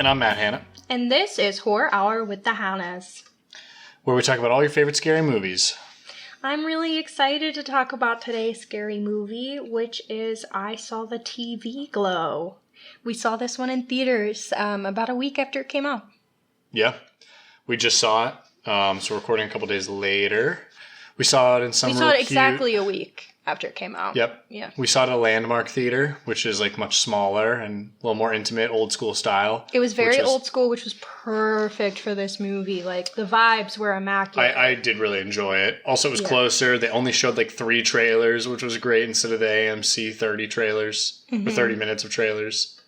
And I'm Matt Hanna. And this is Horror Hour with the Hannas, where we talk about all your favorite scary movies. I'm really excited to talk about today's scary movie, which is I Saw the TV Glow. We saw this one in theaters about a week after it came out. Yeah, we just saw it. So we're recording a couple days later. We saw it in some. We saw it exactly a week after it came out. Yep. Yeah. We saw it at a Landmark Theater, which is like much smaller and a little more intimate, old school style. It was very old school, which was perfect for this movie. Like, the vibes were immaculate. I did really enjoy it. Also, it was closer. They only showed like 3 trailers, which was great instead of the AMC 30 trailers, or 30 minutes of trailers.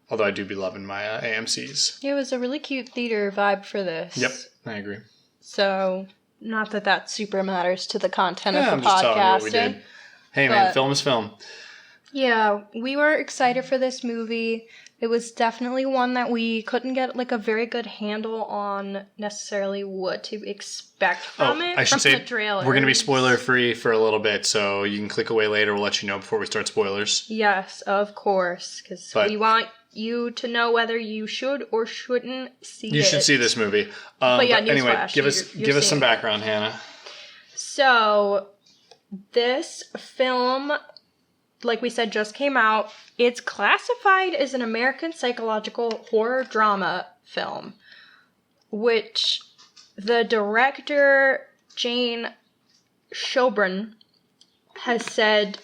Although I do be loving my AMCs. Yeah, it was a really cute theater vibe for this. Yep, I agree. So, not that that super matters to the content of the I'm just telling you what we podcasting. did. Hey man, film is film. Yeah, we were excited for this movie. It was definitely one that we couldn't get like a very good handle on necessarily what to expect from it. I should from say the trailers. We're going to be spoiler free for a little bit, so you can click away later. We'll let you know before we start spoilers. Yes, of course, because we want you to know whether you should or shouldn't see it. You should see this movie. But yeah, anyway, newsflash, give us some background, Hannah. So, this film, like we said, just came out. It's classified as an American psychological horror drama film, which the director, Jane Schobran, has said,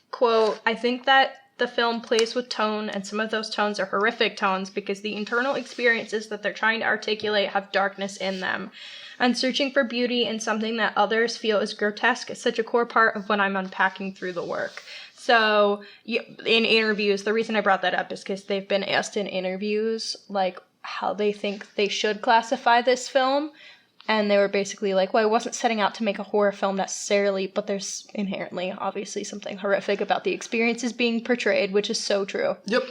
quote, "I think that the film plays with tone, and some of those tones are horrific tones because the internal experiences that they're trying to articulate have darkness in them. And searching for beauty in something that others feel is grotesque is such a core part of what I'm unpacking through the work." So, in interviews, the reason I brought that up is because they've been asked in interviews, like, how they think they should classify this film. And they were basically like, well, I wasn't setting out to make a horror film necessarily, but there's inherently, obviously, something horrific about the experiences being portrayed, which is so true. Yep.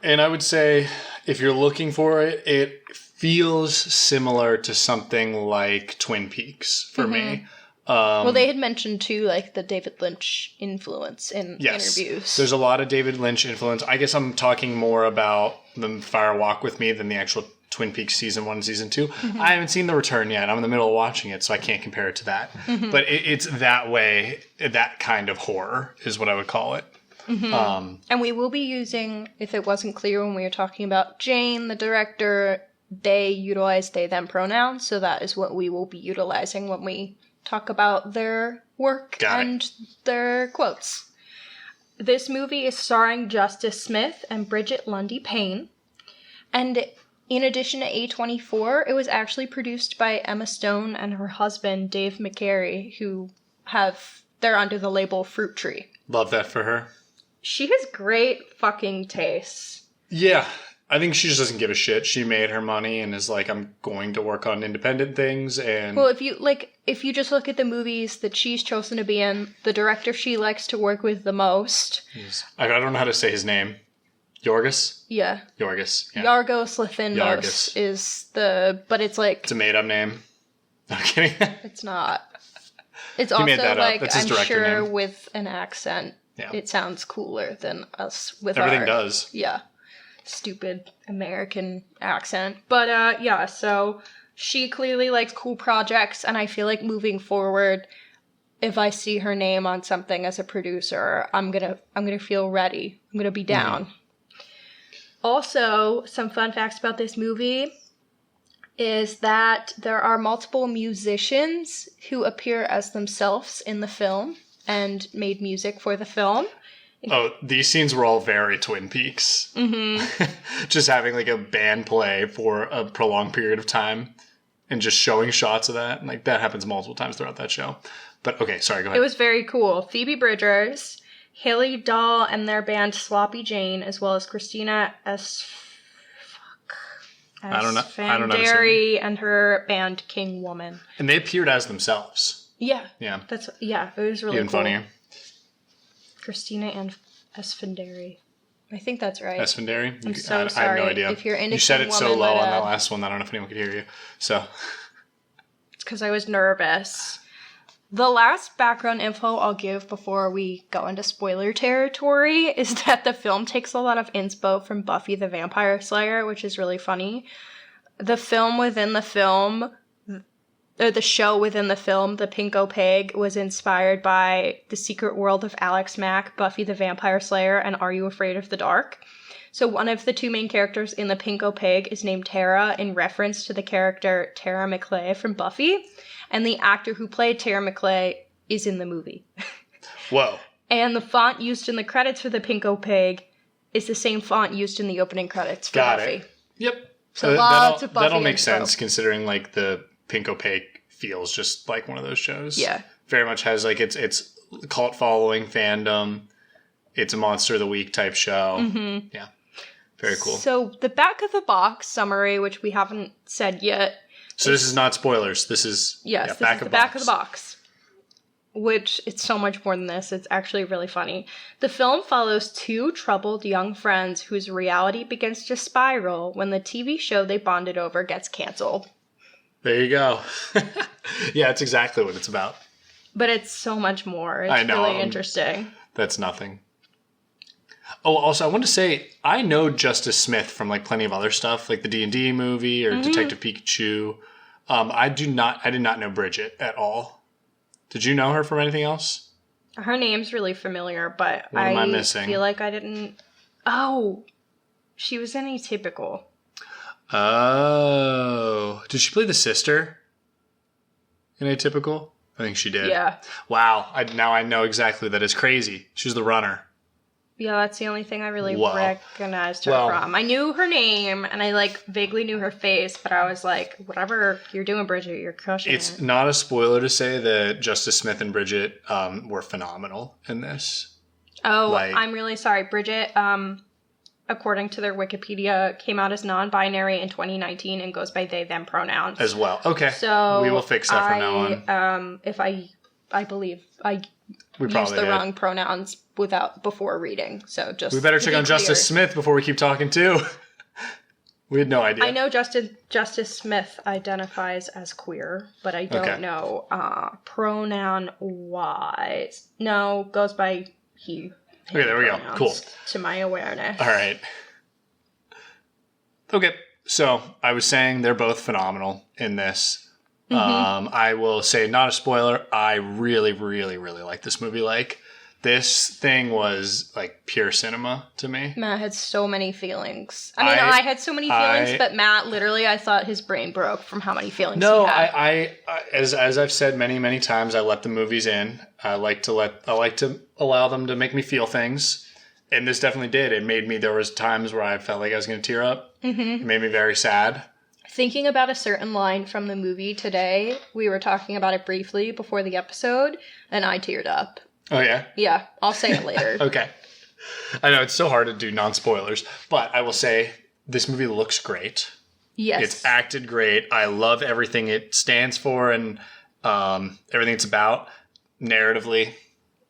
And I would say, if you're looking for it, it feels similar to something like Twin Peaks for me. Well, they had mentioned, too, like, the David Lynch influence in interviews. There's a lot of David Lynch influence. I guess I'm talking more about the Fire Walk with Me than the actual Twin Peaks Season 1 and Season 2. I haven't seen The Return yet. I'm in the middle of watching it, so I can't compare it to that. But it's that way, that kind of horror is what I would call it. And we will be using, if it wasn't clear when we were talking about Jane, the director, they utilize they-them pronouns, so that is what we will be utilizing when we talk about their work and their quotes. This movie is starring Justice Smith and Bridget Lundy Payne, and in addition to A24, it was actually produced by Emma Stone and her husband, Dave McCary, who they're under the label Fruit Tree. Love that for her. She has great fucking taste. Yeah. I think she just doesn't give a shit. She made her money and is like, I'm going to work on independent things. And well, if you just look at the movies that she's chosen to be in, the director she likes to work with the most. I don't know how to say his name. Yorgos? Yeah. Yorgos. Yeah. Yargos Lanthimos is but it's like... It's a made-up name. I'm kidding. It's not. It's also made that like, up. That's his I'm director sure name. With an accent, it sounds cooler than us with Everything does. Yeah. Stupid American accent. But so she clearly likes cool projects, and I feel like moving forward, if I see her name on something as a producer, I'm gonna feel ready. I'm gonna be down. Also, some fun facts about this movie is that there are multiple musicians who appear as themselves in the film and made music for the film. Oh, these scenes were all very Twin Peaks. Just having like a band play for a prolonged period of time and just showing shots of that. Like, that happens multiple times throughout that show. But okay, sorry, go ahead. It was very cool. Phoebe Bridgers, Haley Dahl and their band Sloppy Jane, as well as Christina Esfandiari and her band King Woman. And they appeared as themselves. Yeah. Yeah. It was really even cool. funnier. Christina and Esfandiari. I think that's right. Esfandiari? I'm so sorry. I have no idea. If you're into you said King it so Woman, low on that last one that I don't know if anyone could hear you. So it's because I was nervous. The last background info I'll give before we go into spoiler territory is that the film takes a lot of inspo from Buffy the Vampire Slayer, which is really funny. The film within the film, or the show within the film, The Pinko Pig, was inspired by The Secret World of Alex Mack, Buffy the Vampire Slayer, and Are You Afraid of the Dark? So one of the two main characters in The Pinko Pig is named Tara in reference to the character Tara McClay from Buffy. And the actor who played Tara McClay is in the movie. Whoa. And the font used in the credits for The Pinko Pig is the same font used in the opening credits for Buffy. It. Yep. So lots of Buffy that'll make info. sense considering like the Pinko Pig feels just like one of those shows. Yeah. Very much has like it's cult following fandom. It's a Monster of the Week type show. Mm-hmm. Yeah. Very cool. So the back of the box summary, which we haven't said yet. So this is not spoilers. This is this back is the of back box. of the box. Which, it's so much more than this. It's actually really funny. The film follows two troubled young friends whose reality begins to spiral when the TV show they bonded over gets canceled. There you go. Yeah, it's exactly what it's about. But it's so much more. It's I know. really interesting. That's nothing. Oh, also, I want to say, I know Justice Smith from like plenty of other stuff, like the D&D movie or Detective Pikachu. I did not know Bridget at all. Did you know her from anything else? Her name's really familiar, but What am I missing? feel like I didn't... Oh, she was in Atypical. Oh. Did she play the sister in Atypical? I think she did. Yeah. Wow. Now I know exactly. That is crazy. She was the runner. Yeah, that's the only thing I really Whoa. recognized her Well- from. I knew her name, and I, like, vaguely knew her face, but I was like, whatever you're doing, Bridget, you're crushing It's it. not a spoiler to say that Justice Smith and Bridget were phenomenal in this. Oh, like- I'm really sorry. Bridget, according to their Wikipedia, came out as non-binary in 2019 and goes by they, them pronouns. As well. Okay. So we will fix that from now on. If I believe I We used probably the did. wrong pronouns before reading. So just We better to check be on Justice clear. Smith before we keep talking too. We had no idea. I know Justice Smith identifies as queer, but I don't Okay. know pronoun wise. No, goes by he. Okay, there we go. pronouns, Cool. To my awareness. All right. Okay, so I was saying they're both phenomenal in this. I will say, not a spoiler, I really, really, really like this movie. Like, this thing was like pure cinema to me. Matt had so many feelings. I had so many feelings, but Matt, literally, I thought his brain broke from how many feelings No, he had. I as I've said many, many times, I let the movies in. I like to allow them to make me feel things. And this definitely did. It made me, there was times where I felt like I was going to tear up. Mm-hmm. It made me very sad. Thinking about a certain line from the movie today, we were talking about it briefly before the episode, and I teared up. Oh, yeah? Yeah, I'll say it later. Okay. I know, it's so hard to do non-spoilers, but I will say this movie looks great. Yes. It's acted great. I love everything it stands for and everything it's about. Narratively,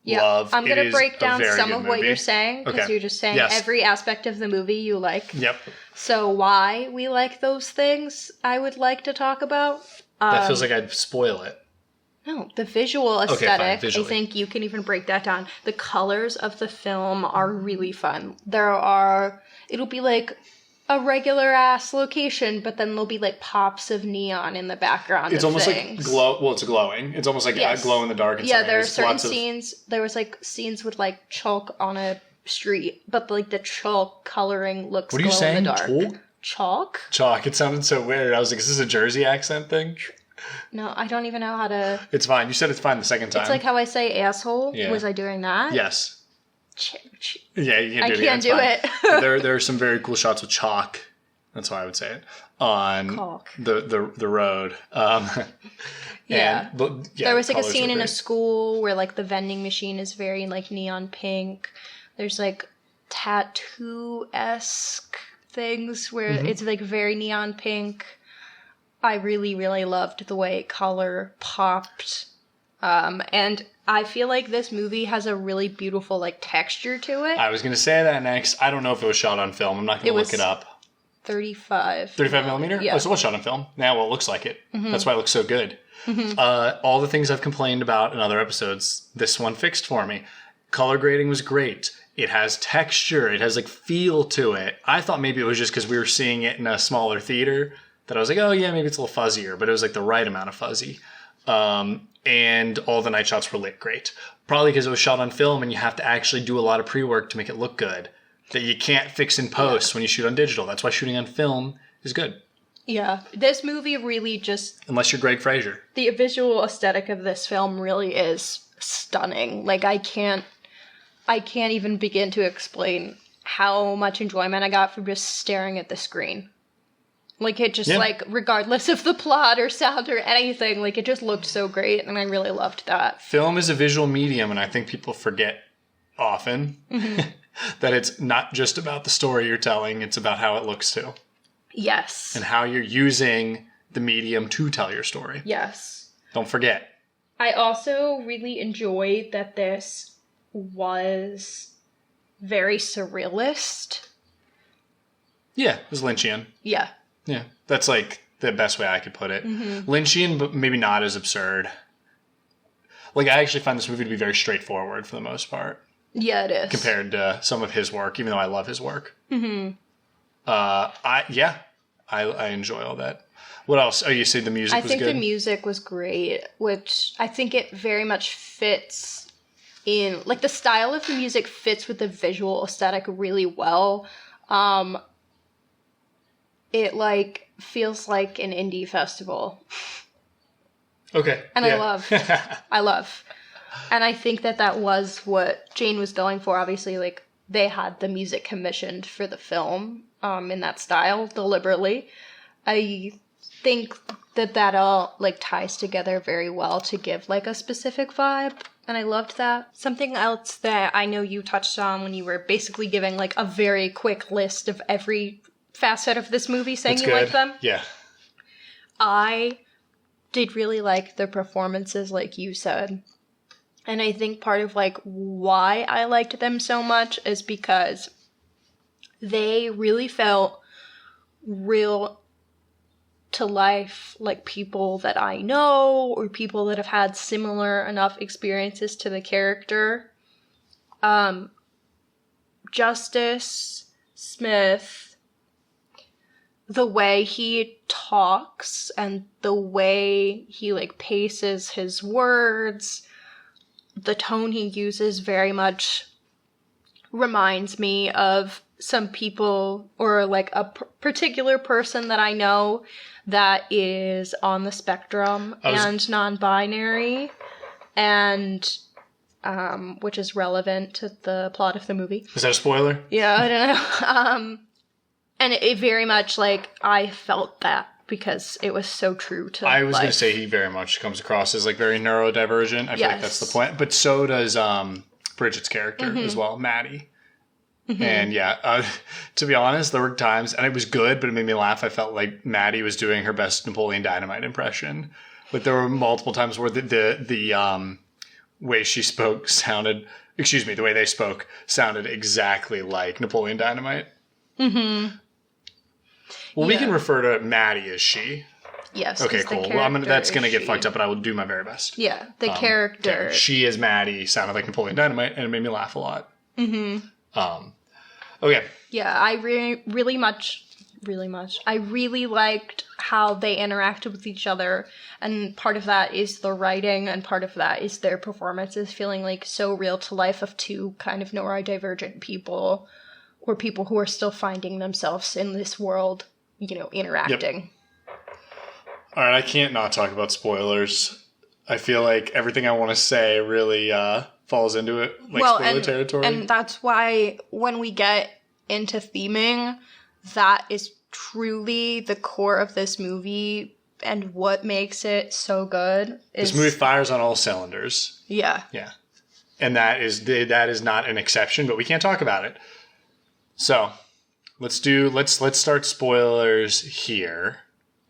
love. I'm going It to is break a down very some good of what movie. you're saying, because Okay. you're just saying Yes. every aspect of the movie you like. Yep. So why we like those things, I would like to talk about. That feels like I'd spoil it. No, the visual fine, aesthetic, visually. I think you can even break that down. The colors of the film are really fun. It'll be like a regular ass location, but then there'll be like pops of neon in the background. It's of almost things. like glow. Well, it's glowing. It's almost like Yes. glow in the dark. Yeah, there are There's certain lots of- scenes. There was like scenes with like chalk on a street, but like the chalk coloring looks What are you glow saying? in the dark. Chalk? Chalk? Chalk. It sounded so weird. I was like, is this a Jersey accent thing? No, I don't even know how to. It's fine. You said it's fine the second time. It's like how I say asshole. Yeah. Was I doing that? Yes. Ch- Yeah, you I can do can't do It's it. fine. there are some very cool shots with chalk. That's how I would say it. On Caulk. the road. Yeah. There was like a colors scene were in a great. school where like the vending machine is very like neon pink. There's like tattoo-esque things where Mm-hmm. it's like very neon pink. I really, really loved the way color popped. And I feel like this movie has a really beautiful like texture to it. I was going to say that next. I don't know if it was shot on film. I'm not going to look was- it up. 35. 35 millimeter? Yeah. Oh, so it was shot on film. Now, well, it looks like it. Mm-hmm. That's why it looks so good. All the things I've complained about in other episodes, this one fixed for me. Color grading was great. It has texture. It has like feel to it. I thought maybe it was just because we were seeing it in a smaller theater that I was like, oh yeah, maybe it's a little fuzzier, but it was like the right amount of fuzzy. And all the night shots were lit great. Probably because it was shot on film and you have to actually do a lot of pre-work to make it look good that you can't fix in post when you shoot on digital. That's why shooting on film is good. Yeah, this movie really just... Unless you're Greg Fraser. The visual aesthetic of this film really is stunning. Like, I can't even begin to explain how much enjoyment I got from just staring at the screen. Like, it just, like, regardless of the plot or sound or anything, like, it just looked so great, and I really loved that. Film is a visual medium, and I think people forget often that it's not just about the story you're telling, it's about how it looks too. Yes. And how you're using the medium to tell your story. Yes. Don't forget. I also really enjoyed that this was very surrealist. Yeah, it was Lynchian. Yeah. Yeah, that's like the best way I could put it. Lynchian, but maybe not as absurd. Like, I actually find this movie to be very straightforward for the most part. Yeah, it is. Compared to some of his work, even though I love his work. I enjoy all that. What else? Oh, you said the music was good? I think the music was great, which I think it very much fits in... Like, the style of the music fits with the visual aesthetic really well. It, like, feels like an indie festival. Okay. And I love. And I think that was what Jane was going for. Obviously, like, they had the music commissioned for the film in that style deliberately. I think that all, like, ties together very well to give, like, a specific vibe. And I loved that. Something else that I know you touched on when you were basically giving, like, a very quick list of every facet of this movie saying you like them. Yeah. I did really like the performances, like you said. And I think part of, like, why I liked them so much is because they really felt real to life, like people that I know or people that have had similar enough experiences to the character. Justice Smith, the way he talks and the way he, like, paces his words, the tone he uses very much reminds me of some people or, like, a particular person that I know that is on the spectrum and non-binary, and which is relevant to the plot of the movie. Is that a spoiler? Yeah, I don't know. And it very much, like, I felt that because it was so true to I was life. going to say he very much comes across as, like, very neurodivergent. I feel like that's the point. But so does Bridget's character as well, Maddie. And yeah, to be honest, there were times, and it was good, but it made me laugh. I felt like Maddie was doing her best Napoleon Dynamite impression. But there were multiple times where the way she spoke sounded, the way they spoke sounded exactly like Napoleon Dynamite. Well, we can refer to Maddie as she. Yes. Okay, cool. Well, that's going to get fucked up, but I will do my very best. Yeah, the character. Yeah, she as Maddie sounded like Napoleon Dynamite, and it made me laugh a lot. Okay. Yeah, I really liked how they interacted with each other, and part of that is the writing, and part of that is their performances feeling, like, so real to life of two kind of neurodivergent people, or people who are still finding themselves in this world, you know, interacting. Yep. All right, I can't not talk about spoilers. I feel like everything I want to say really falls into it, like, spoiler territory. And that's why when we get into theming, that is truly the core of this movie and what makes it so good. This movie fires on all cylinders. Yeah. Yeah. And that is not an exception, but we can't talk about it. So, let's start spoilers here.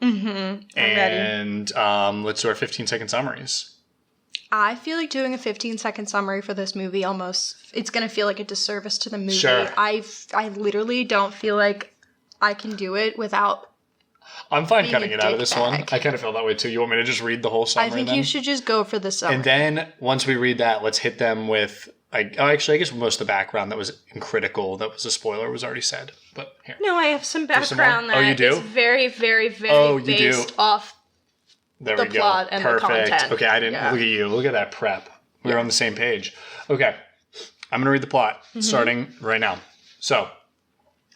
I'm ready. And let's do our 15-second summaries. I feel like doing a 15-second summary for this movie it's going to feel like a disservice to the movie. Sure. I literally don't feel like I can do it without I'm fine being cutting a it out of this dick one. bag. I kind of feel that way too. You want me to just read the whole summary? I think then? you should just go for the summary. And then once we read that, let's hit them with. I guess most of the background that was critical, that was a spoiler, was already said. But here. No, I have some background Oh, you that do? is very, very, very based off there the we go. plot and Perfect. the content. Okay, I didn't Yeah. look at you. Look at that prep. We're on the same page. Okay. I'm going to read the plot starting right now. So,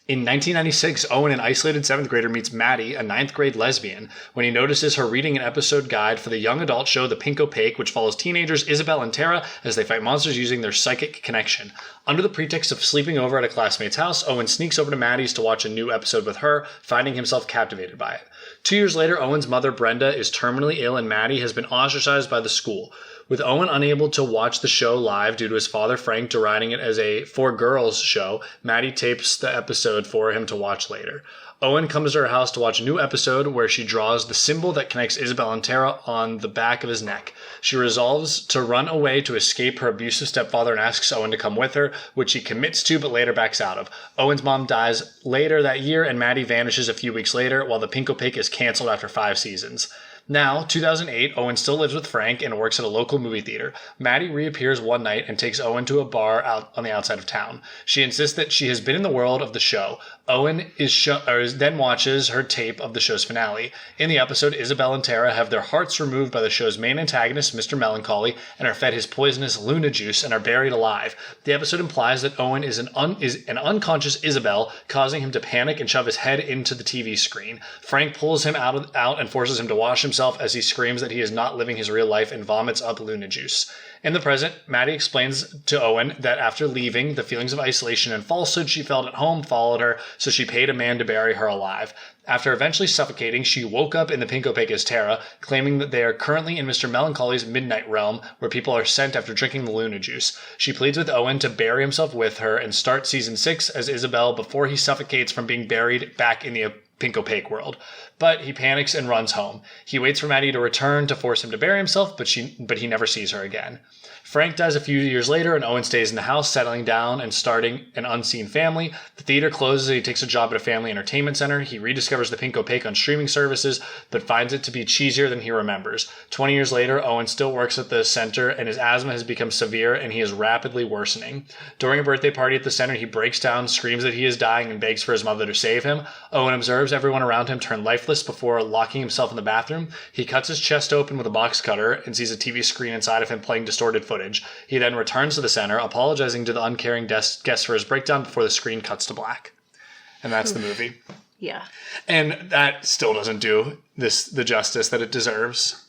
in 1996, Owen, an isolated 7th grader, meets Maddie, a 9th grade lesbian, when he notices her reading an episode guide for the young adult show The Pink Opaque, which follows teenagers Isabel and Tara as they fight monsters using their psychic connection. Under the pretext of sleeping over at a classmate's house, Owen sneaks over to Maddie's to watch a new episode with her, finding himself captivated by it. 2 years later, Owen's mother, Brenda, is terminally ill and Maddie has been ostracized by the school. With Owen unable to watch the show live due to his father Frank deriding it as a for-girls show, Maddie tapes the episode for him to watch later. Owen comes to her house to watch a new episode where she draws the symbol that connects Isabel and Tara on the back of his neck. She resolves to run away to escape her abusive stepfather and asks Owen to come with her, which he commits to but later backs out of. Owen's mom dies later that year and Maddie vanishes a few weeks later while The Pink Opaque is canceled after 5 seasons. Now, 2008, Owen still lives with Frank and works at a local movie theater. Maddie reappears one night and takes Owen to a bar out on the outside of town. She insists that she has been in the world of the show. Owen then watches her tape of the show's finale. In the episode, Isabel and Tara have their hearts removed by the show's main antagonist, Mr. Melancholy, and are fed his poisonous Luna juice and are buried alive. The episode implies that Owen is an unconscious Isabel, causing him to panic and shove his head into the TV screen. Frank pulls him out and forces him to wash himself as he screams that he is not living his real life and vomits up Luna juice. In the present, Maddie explains to Owen that after leaving, the feelings of isolation and falsehood she felt at home followed her, so she paid a man to bury her alive. After eventually suffocating, she woke up in the Pink Opaque as Tara, claiming that they are currently in Mr. Melancholy's midnight realm, where people are sent after drinking the Luna juice. She pleads with Owen to bury himself with her and start season 6 as Isabel before he suffocates from being buried back in the Pink Opaque world. But he panics and runs home. He waits for Maddie to return to force him to bury himself, but he never sees her again. Frank dies a few years later, and Owen stays in the house, settling down and starting an unseen family. The theater closes and he takes a job at a family entertainment center. He rediscovers the Pink Opaque on streaming services, but finds it to be cheesier than he remembers. 20 years later, Owen still works at the center, and his asthma has become severe, and he is rapidly worsening. During a birthday party at the center, he breaks down, screams that he is dying, and begs for his mother to save him. Owen observes everyone around him turn lifeless before locking himself in the bathroom. He cuts his chest open with a box cutter and sees a TV screen inside of him playing distorted footage. He then returns to the center, apologizing to the uncaring guests for his breakdown before the screen cuts to black. And that's the movie. Yeah. And that still doesn't do the justice that it deserves.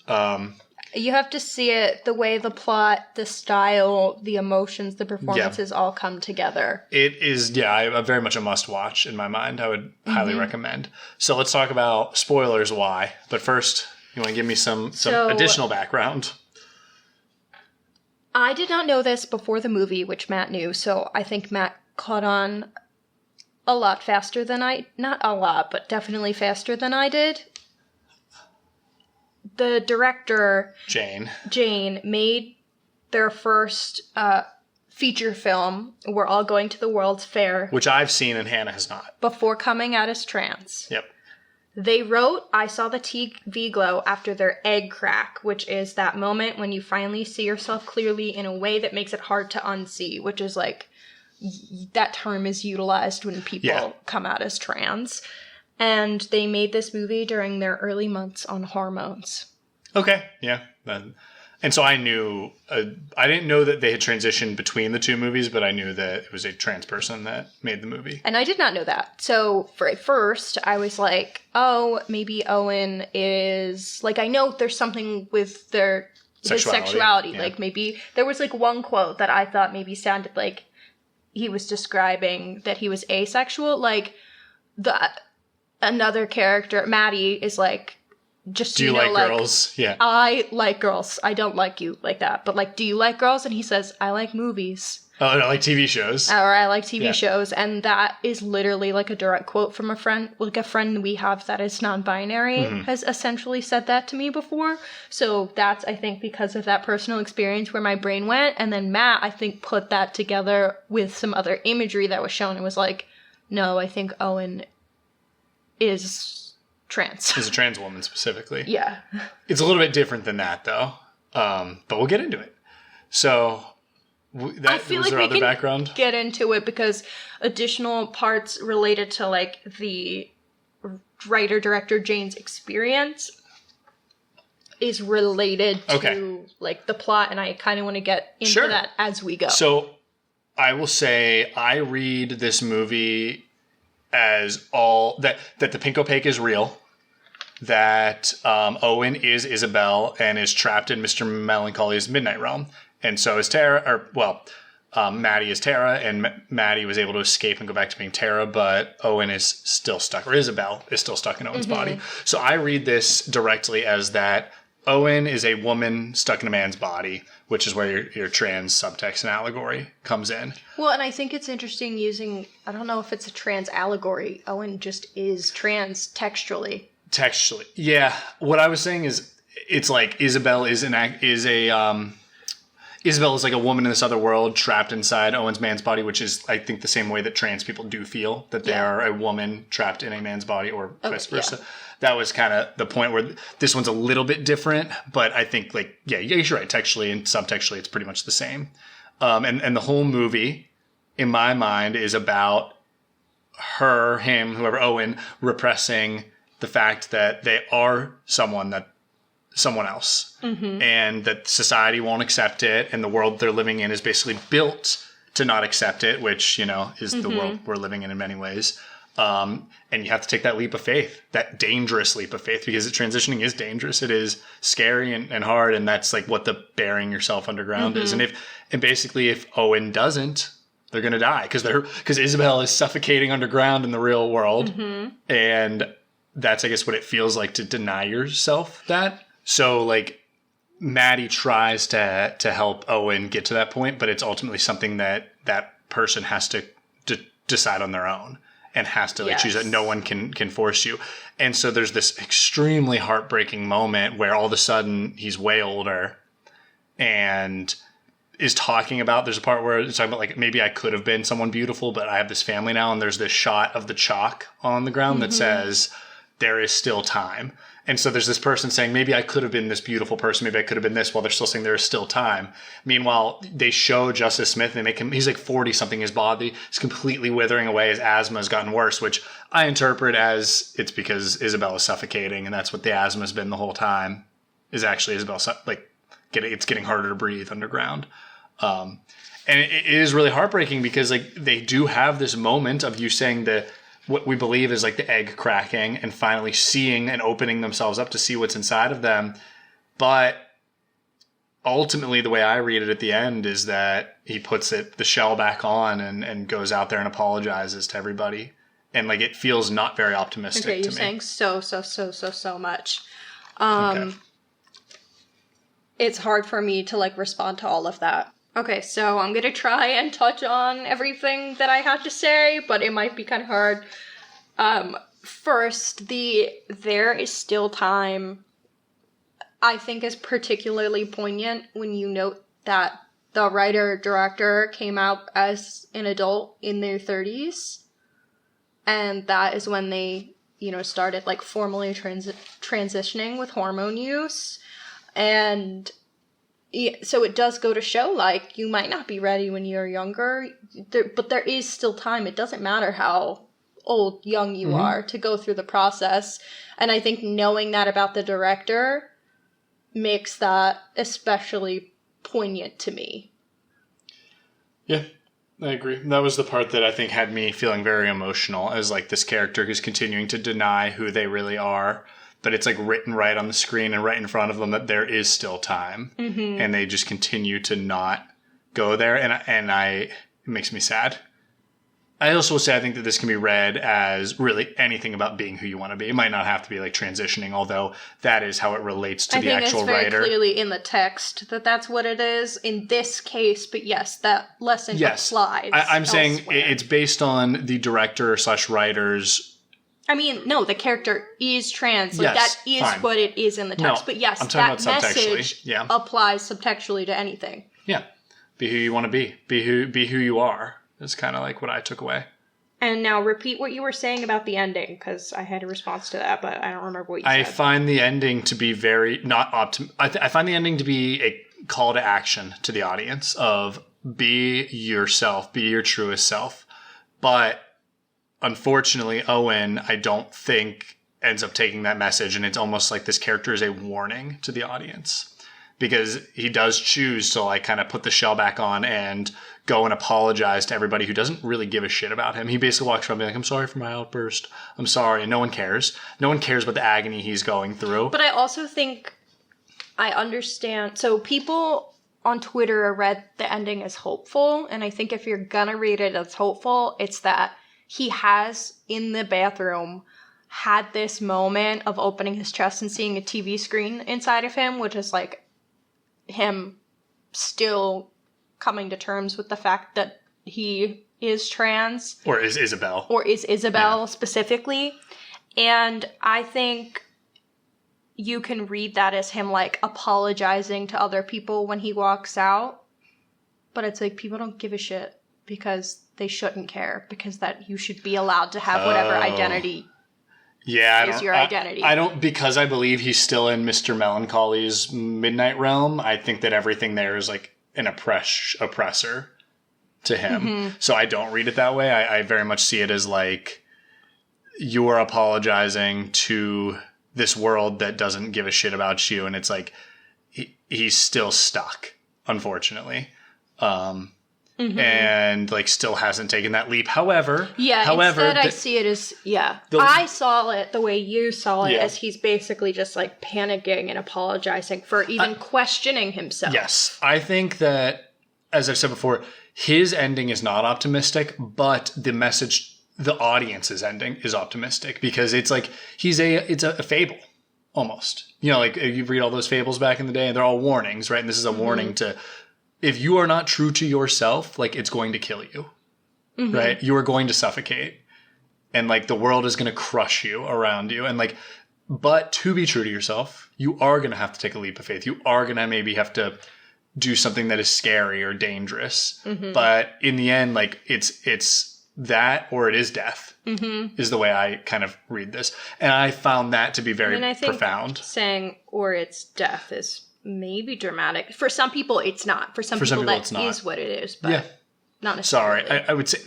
You have to see it the way the plot, the style, the emotions, the performances all come together. It is, very much a must-watch in my mind. I would highly recommend. So let's talk about spoilers why. But first, you want to give me some additional background? I did not know this before the movie, which Matt knew, so I think Matt caught on a lot faster than not a lot, but definitely faster than I did. The director, Jane, made their first feature film, We're All Going to the World's Fair. Which I've seen and Hannah has not. Before coming out as trans. Yep. They wrote I Saw the TV Glow after their egg crack, which is that moment when you finally see yourself clearly in a way that makes it hard to unsee, which is like, that term is utilized when people come out as trans. And they made this movie during their early months on hormones. Okay, yeah. And so I knew, I didn't know that they had transitioned between the two movies, but I knew that it was a trans person that made the movie. And I did not know that. So at first, I was like, oh, maybe Owen is, like, I know there's something with his sexuality. Yeah. Like, maybe, there was, like, one quote that I thought maybe sounded like he was describing that he was asexual. Like, another character, Maddie, is like, just do you like girls? Yeah. I like girls. I don't like you like that. But like, do you like girls? And he says, I like movies. Oh, no, I like TV shows. Or I like TV shows. And that is literally like a direct quote from a friend. Like a friend we have that is non-binary has essentially said that to me before. So that's, I think, because of that personal experience where my brain went. And then Matt, I think, put that together with some other imagery that was shown and was like, no, I think Owen is trans. Is a trans woman specifically. Yeah. It's a little bit different than that, though. But we'll get into it. So, I feel like we can background? Get into it because additional parts related to like the writer-director Jane's experience is related to like the plot, and I kind of want to get into that as we go. So I will say I read this movie as all that the pink opaque is real, that Owen is Isabel and is trapped in Mr. Melancholy's Midnight Realm, and so is Tara, Maddie is Tara, and Maddie was able to escape and go back to being Tara, but Owen is still stuck, or Isabel is still stuck in Owen's body. So I read this directly as that Owen is a woman stuck in a man's body, which is where your trans subtext and allegory comes in. Well, and I think it's interesting using, I don't know if it's a trans allegory. Owen just is trans textually. Textually. Yeah. What I was saying is, it's like Isabel is Isabel is like a woman in this other world trapped inside Owen's man's body, which is, I think, the same way that trans people do feel, that they are a woman trapped in a man's body, or vice versa. Yeah. That was kind of the point where this one's a little bit different, but I think, like, yeah, you're right. Textually and subtextually, it's pretty much the same. And the whole movie, in my mind, is about her, him, whoever, Owen, repressing the fact that they are someone else, and that society won't accept it, and the world they're living in is basically built to not accept it, which, is the world we're living in many ways. And you have to take that leap of faith, that dangerous leap of faith, because transitioning is dangerous. It is scary and hard, and that's like what the burying yourself underground is. And basically if Owen doesn't, they're going to die because Isabel is suffocating underground in the real world, and that's, I guess, what it feels like to deny yourself that. So, like, Maddie tries to help Owen get to that point, but it's ultimately something that person has to decide on their own, and has to choose that. No one can force you. And so there's this extremely heartbreaking moment where all of a sudden he's way older and is talking about, there's a part where it's talking about, like, maybe I could have been someone beautiful, but I have this family now. And there's this shot of the chalk on the ground that says, there is still time. And so there's this person saying, maybe I could have been this beautiful person. Maybe I could have been this, while they're still saying there is still time. Meanwhile, they show Justice Smith, and they make him, he's like 40 something. His body is completely withering away. His asthma has gotten worse, which I interpret as it's because Isabel is suffocating. And that's what the asthma has been the whole time, is actually Isabel, it's getting harder to breathe underground. And it is really heartbreaking because, like, they do have this moment of you saying what we believe is like the egg cracking and finally seeing and opening themselves up to see what's inside of them. But ultimately, the way I read it at the end is that he puts the shell back on and goes out there and apologizes to everybody. And, like, it feels not very optimistic to me. Okay, you're saying so much. It's hard for me to, like, respond to all of that. Okay, so I'm going to try and touch on everything that I had to say, but it might be kind of hard. First, there is still time, I think, is particularly poignant when you note that the writer-director came out as an adult in their 30s, and that is when they, started, like, formally transitioning with hormone use, and so it does go to show, like, you might not be ready when you're younger, but there is still time. It doesn't matter how young you are to go through the process. And I think knowing that about the director makes that especially poignant to me. Yeah, I agree. That was the part that I think had me feeling very emotional, as, like, this character who's continuing to deny who they really are. But it's, like, written right on the screen and right in front of them that there is still time. And they just continue to not go there. And it makes me sad. I also will say I think that this can be read as really anything about being who you want to be. It might not have to be, like, transitioning, although that is how it relates to the actual writer. I think it's very clearly in the text that that's what it is in this case. But yes, that lesson applies. I'm saying it's based on the director/writer's. I mean, no, the character is trans. Like, that is fine. What it is in the text. But yes, that message applies subtextually to anything. Yeah. Be who you want to be. Be who you are. Is kind of like what I took away. And now repeat what you were saying about the ending, because I had a response to that, but I don't remember what you said. I find the ending to be very not I find the ending to be a call to action to the audience of be yourself, be your truest self. But unfortunately, Owen, I don't think ends up taking that message, and it's almost like this character is a warning to the audience because he does choose to like kind of put the shell back on and go and apologize to everybody who doesn't really give a shit about him. He basically walks around being like, I'm sorry for my outburst. I'm sorry. And no one cares. No one cares about the agony he's going through. But I also think I understand. So people on Twitter read the ending as hopeful. And I think if you're gonna read it as hopeful, it's that he has in the bathroom had this moment of opening his chest and seeing a TV screen inside of him, which is like him still coming to terms with the fact that he is trans. Or is Isabel. Specifically. And I think you can read that as him like apologizing to other people when he walks out. But it's like people don't give a shit because they shouldn't care, because that you should be allowed to have whatever identity is your identity. I don't, because I believe he's still in Mr. Melancholy's midnight realm. I think that everything there is like an oppressor to him. Mm-hmm. So I don't read it that way. I very much see it as like you are apologizing to this world that doesn't give a shit about you. And it's like he's still stuck, unfortunately. And like still hasn't taken that leap. However, instead I see it as, I saw it the way you saw it, as he's basically just like panicking and apologizing for even questioning himself. Yes. I think that, as I've said before, his ending is not optimistic, but the message, the audience's ending is optimistic because it's like it's a fable almost. You know, like you read all those fables back in the day and they're all warnings, right? And this is a warning to, if you are not true to yourself, like it's going to kill you, right? You are going to suffocate and like the world is going to crush you around you. And like, but to be true to yourself, you are going to have to take a leap of faith. You are going to maybe have to do something that is scary or dangerous. But in the end, like it's that or it is death is the way I kind of read this. And I found that to be very profound. Saying or it's death is maybe dramatic. For some people, it's not. For some people that is what it is. But not necessarily. Sorry, I would say,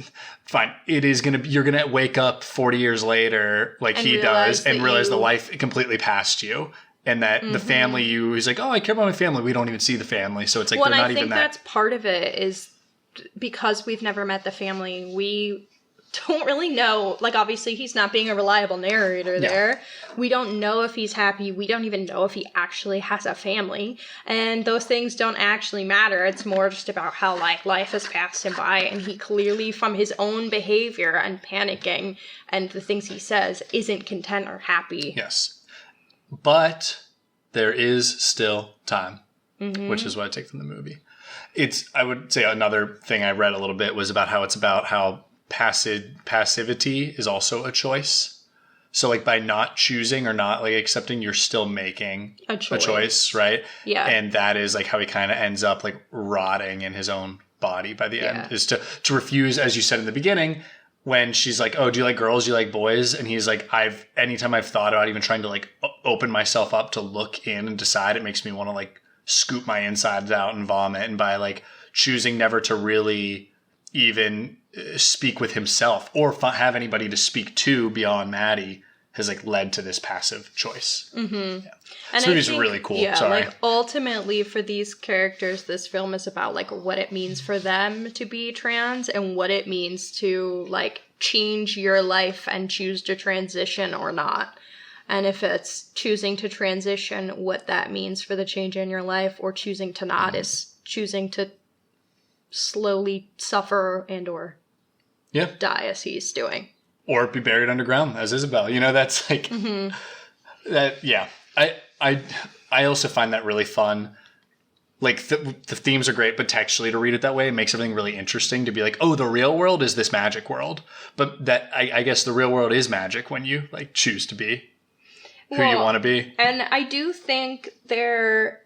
fine. It is going to be, you're going to wake up 40 years later, like he does, and realize the life completely passed you. And that the family he's like, oh, I care about my family. We don't even see the family. So it's like, they're not even that. I think that's part of it is because we've never met the family. We don't really know. Like, obviously, he's not being a reliable narrator there. We don't know if he's happy. We don't even know if he actually has a family. And those things don't actually matter. It's more just about how, like, life has passed him by. And he clearly, from his own behavior and panicking and the things he says, isn't content or happy. Yes. But there is still time, which is what I take from the movie. I would say another thing I read a little bit was about how passivity is also a choice. So like by not choosing or not like accepting, you're still making a choice, right? Yeah. And that is like how he kind of ends up like rotting in his own body by the end, is to refuse, as you said in the beginning, when she's like, oh, do you like girls? Do you like boys? And he's like, anytime I've thought about even trying to like open myself up to look in and decide, it makes me want to like scoop my insides out and vomit. And by like choosing never to really even speak with himself or have anybody to speak to beyond Maddie has like led to this passive choice. Yeah. And this movie's really cool. Yeah, Sorry. like ultimately for these characters, this film is about like what it means for them to be trans and what it means to like change your life and choose to transition or not. And if it's choosing to transition, what that means for the change in your life, or choosing to not is choosing to slowly suffer and or die as he's doing. Or be buried underground as Isabel. You know, that's like that. Yeah. I also find that really fun. Like the themes are great, but textually to read it that way, it makes everything really interesting to be like, oh, the real world is this magic world. But that I guess the real world is magic when you like choose to be who you want to be. And I do think there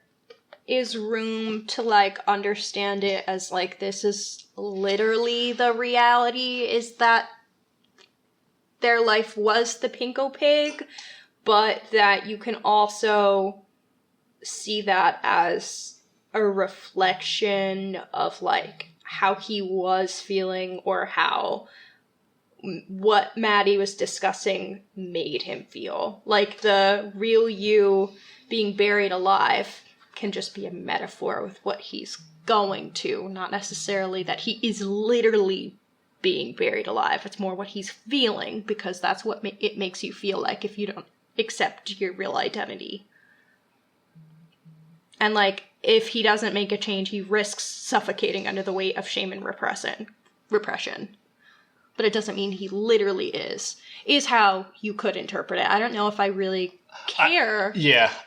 is room to like understand it as like this is literally the reality is that their life was the Pinko Pig, but that you can also see that as a reflection of, like, how he was feeling or how what Maddie was discussing made him feel. Like, the real you being buried alive can just be a metaphor with what he's going to, not necessarily that he is literally being buried alive. It's more what he's feeling, because that's what it makes you feel like if you don't accept your real identity. And, like, if he doesn't make a change, he risks suffocating under the weight of shame and repression. But it doesn't mean he literally is how you could interpret it. I don't know if I really care.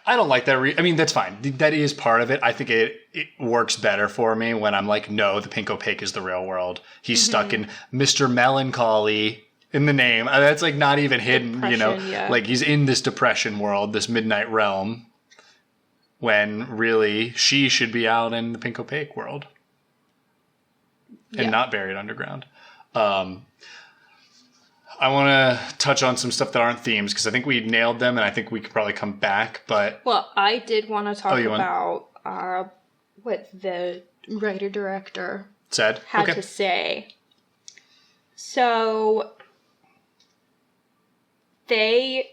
I don't like that. I mean, that's fine. That is part of it. I think it works better for me when I'm like, no, the Pinko Pig is the real world. He's stuck in Mr. Melancholy in the name. That's, like, not even hidden, you know? Yeah. Like, he's in this depression world, this midnight realm, when really she should be out in the Pinko Pig world and not buried underground. I want to touch on some stuff that aren't themes, because I think we nailed them, and I think we could probably come back, but... Well, I did want to talk about what the writer-director had to say. So, they,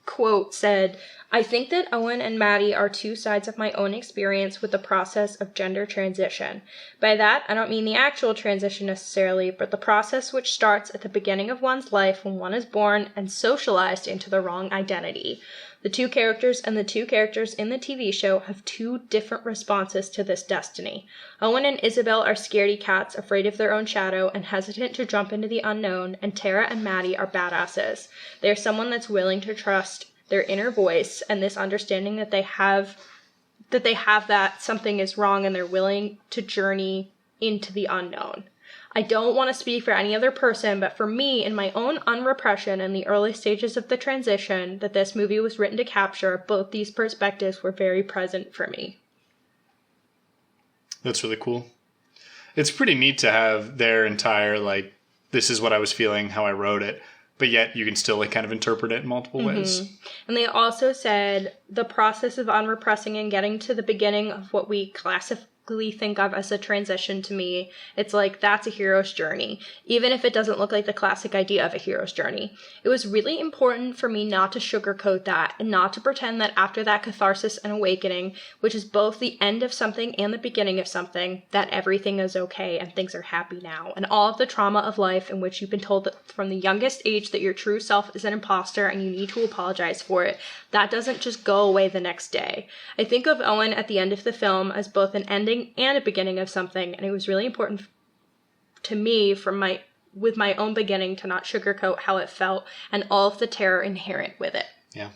quote, said, "I think that Owen and Maddie are two sides of my own experience with the process of gender transition. By that, I don't mean the actual transition necessarily, but the process which starts at the beginning of one's life when one is born and socialized into the wrong identity. The two characters and the two characters in the TV show have two different responses to this destiny. Owen and Isabel are scaredy cats, afraid of their own shadow and hesitant to jump into the unknown, and Tara and Maddie are badasses. They are someone that's willing to trust their inner voice and this understanding that they have that something is wrong, and they're willing to journey into the unknown. I don't want to speak for any other person, but for me, in my own unrepression in the early stages of the transition that this movie was written to capture, both these perspectives were very present for me." That's really cool. It's pretty neat to have their entire, like, this is what I was feeling, how I wrote it, but yet you can still, like, kind of interpret it in multiple ways. And they also said the process of unrepressing and getting to the beginning of what we classically think of as a transition, to me, it's like, that's a hero's journey, even if it doesn't look like the classic idea of a hero's journey. It was really important for me not to sugarcoat that, and not to pretend that after that catharsis and awakening, which is both the end of something and the beginning of something, that everything is okay and things are happy now. And all of the trauma of life in which you've been told that from the youngest age that your true self is an imposter and you need to apologize for it, that doesn't just go away the next day. I think of Owen at the end of the film as both an ending and a beginning of something, and it was really important to me with my own beginning to not sugarcoat how it felt and all of the terror inherent with it. Yeah.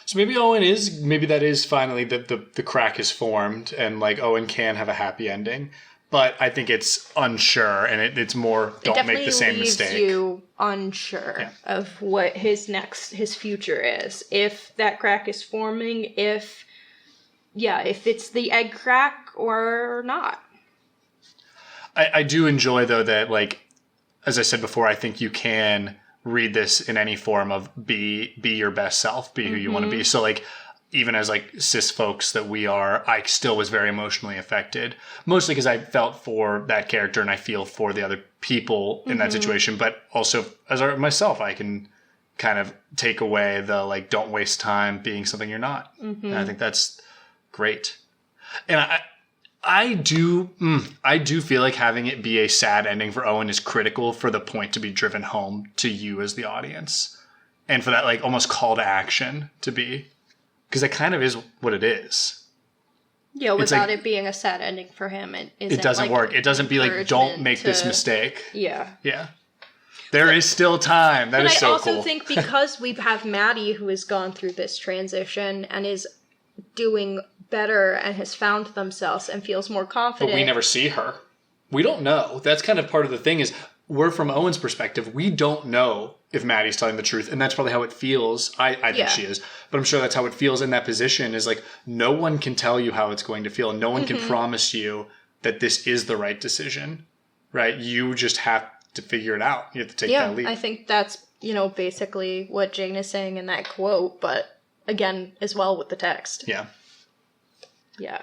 So maybe that is finally the crack is formed, and, like, Owen can have a happy ending. But I think it's unsure, and it's more, don't make the same mistake. It definitely leaves you unsure of what his future is. If that crack is forming, if it's the egg crack or not. I do enjoy, though, that, like, as I said before, I think you can read this in any form of be your best self, be who you want to be. So, like, even as, like, cis folks that we are, I still was very emotionally affected, mostly because I felt for that character and I feel for the other people in that situation. But also, as myself, I can kind of take away the, like, don't waste time being something you're not. And I think that's great. And I do feel like having it be a sad ending for Owen is critical for the point to be driven home to you as the audience, and for that, like, almost call to action to be, because that kind of is what it is. Yeah, without it being a sad ending for him, it doesn't like, work. It doesn't be like, don't make this mistake. Yeah. There is still time. That is so cool. But I also think because we have Maddie, who has gone through this transition and is doing better and has found themselves and feels more confident. But we never see her. We don't know. That's kind of part of the thing is, we're from Owen's perspective. We don't know if Maddie's telling the truth. And that's probably how it feels. I think she is. But I'm sure that's how it feels in that position, is like, no one can tell you how it's going to feel. And no one can promise you that this is the right decision, right? You just have to figure it out. You have to take Yeah, that leap. I think that's, basically what Jane is saying in that quote, but again, as well with the text. Yeah. Yeah.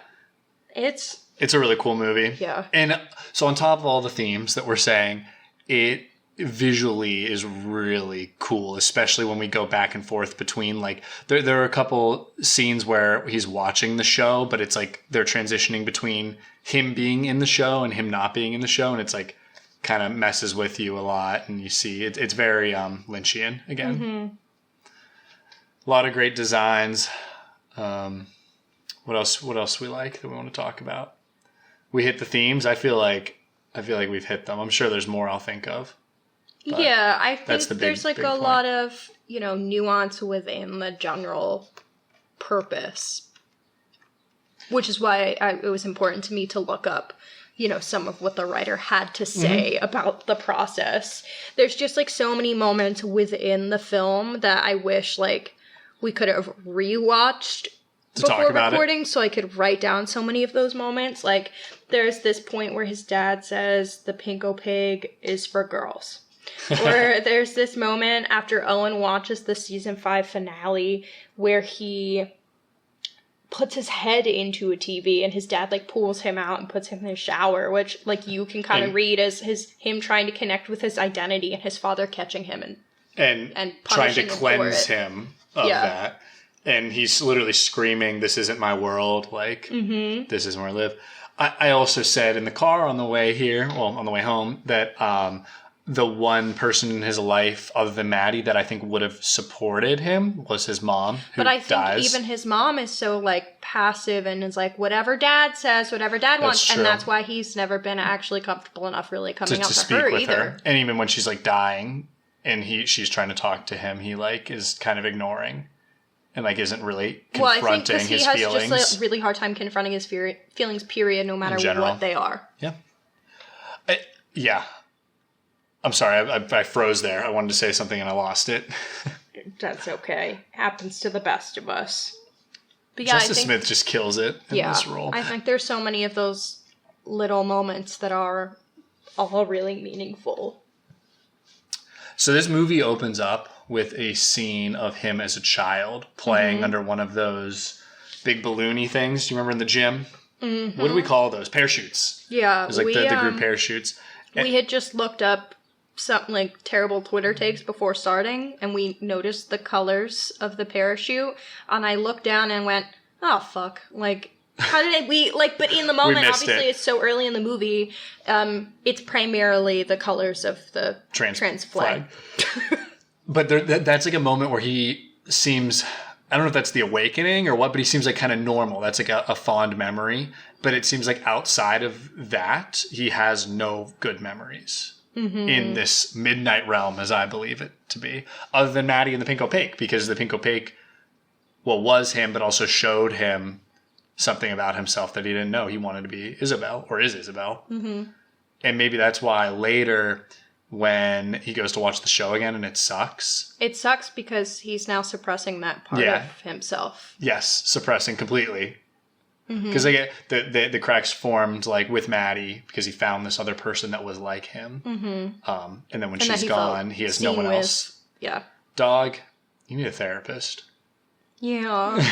It's a really cool movie. Yeah. And so on top of all the themes that we're saying, it visually is really cool, especially when we go back and forth between, like, there are a couple scenes where he's watching the show, but it's like they're transitioning between him being in the show and him not being in the show, and it's like kind of messes with you a lot, and you see it's very Lynchian again. Mm-hmm. A lot of great designs. What else we like that we want to talk about? We hit the themes. I feel like we've hit them. I'm sure there's more I'll think of. Yeah, I think there's big a point. lot of, nuance within the general purpose, which is why it was important to me to look up, some of what the writer had to say about the process. There's just, like, so many moments within the film that I wish, like, we could have rewatched before recording so I could write down so many of those moments. Like, there's this point where his dad says the Pinko Pig is for girls. Or there's this moment after Owen watches the season 5 finale where he puts his head into a TV and his dad, like, pulls him out and puts him in the shower, which, like, you can kind of read as him trying to connect with his identity and his father catching him and trying to punishing cleanse him of that. And he's literally screaming, "This isn't my world. Like, this isn't where I live." I also said in the car on the way here, on the way home, that the one person in his life other than Maddie that I think would have supported him was his mom, who But I think dies. even his mom is so, like, passive and is like, whatever dad says, whatever dad wants. True. And that's why he's never been actually comfortable enough really coming out to to speak her with either. her. And even when she's, like, dying and she's trying to talk to him, he, like, is kind of ignoring and, like, isn't really confronting his feelings. Well, I think because he has just a really hard time confronting his feelings, period, no matter what they are. Yeah. Yeah. I'm sorry, I froze there. I wanted to say something and I lost it. That's okay. Happens to the best of us. But yeah, Justice Smith just kills it in this role. I think there's so many of those little moments that are all really meaningful. So this movie opens up with a scene of him as a child playing under one of those big balloony things. Do you remember in the gym? Mm-hmm. What do we call those? Parachutes. Yeah. It was like the group parachutes. We had just looked up some, like, terrible Twitter takes before starting, and we noticed the colors of the parachute, and I looked down and went, oh, fuck. Like, how did but in the moment, obviously it's so early in the movie, it's primarily the colors of the trans flag. But that's like a moment where he seems, I don't know if that's the awakening or what, but he seems like kind of normal. That's like a fond memory. But it seems like outside of that, he has no good memories in this midnight realm, as I believe it to be, other than Maddie and the Pinko Pig, because the Pinko Pig, was him, but also showed him something about himself that he didn't know. He wanted to be Isabel, or is Isabel. Mm-hmm. And maybe that's why later, when he goes to watch the show again and it sucks. It sucks because he's now suppressing that part of himself. Yes, suppressing completely. Because the cracks formed, like, with Maddie because he found this other person that was like him. Mm-hmm. And then when she's gone, he has no one else. Yeah. Dog, you need a therapist. Yeah.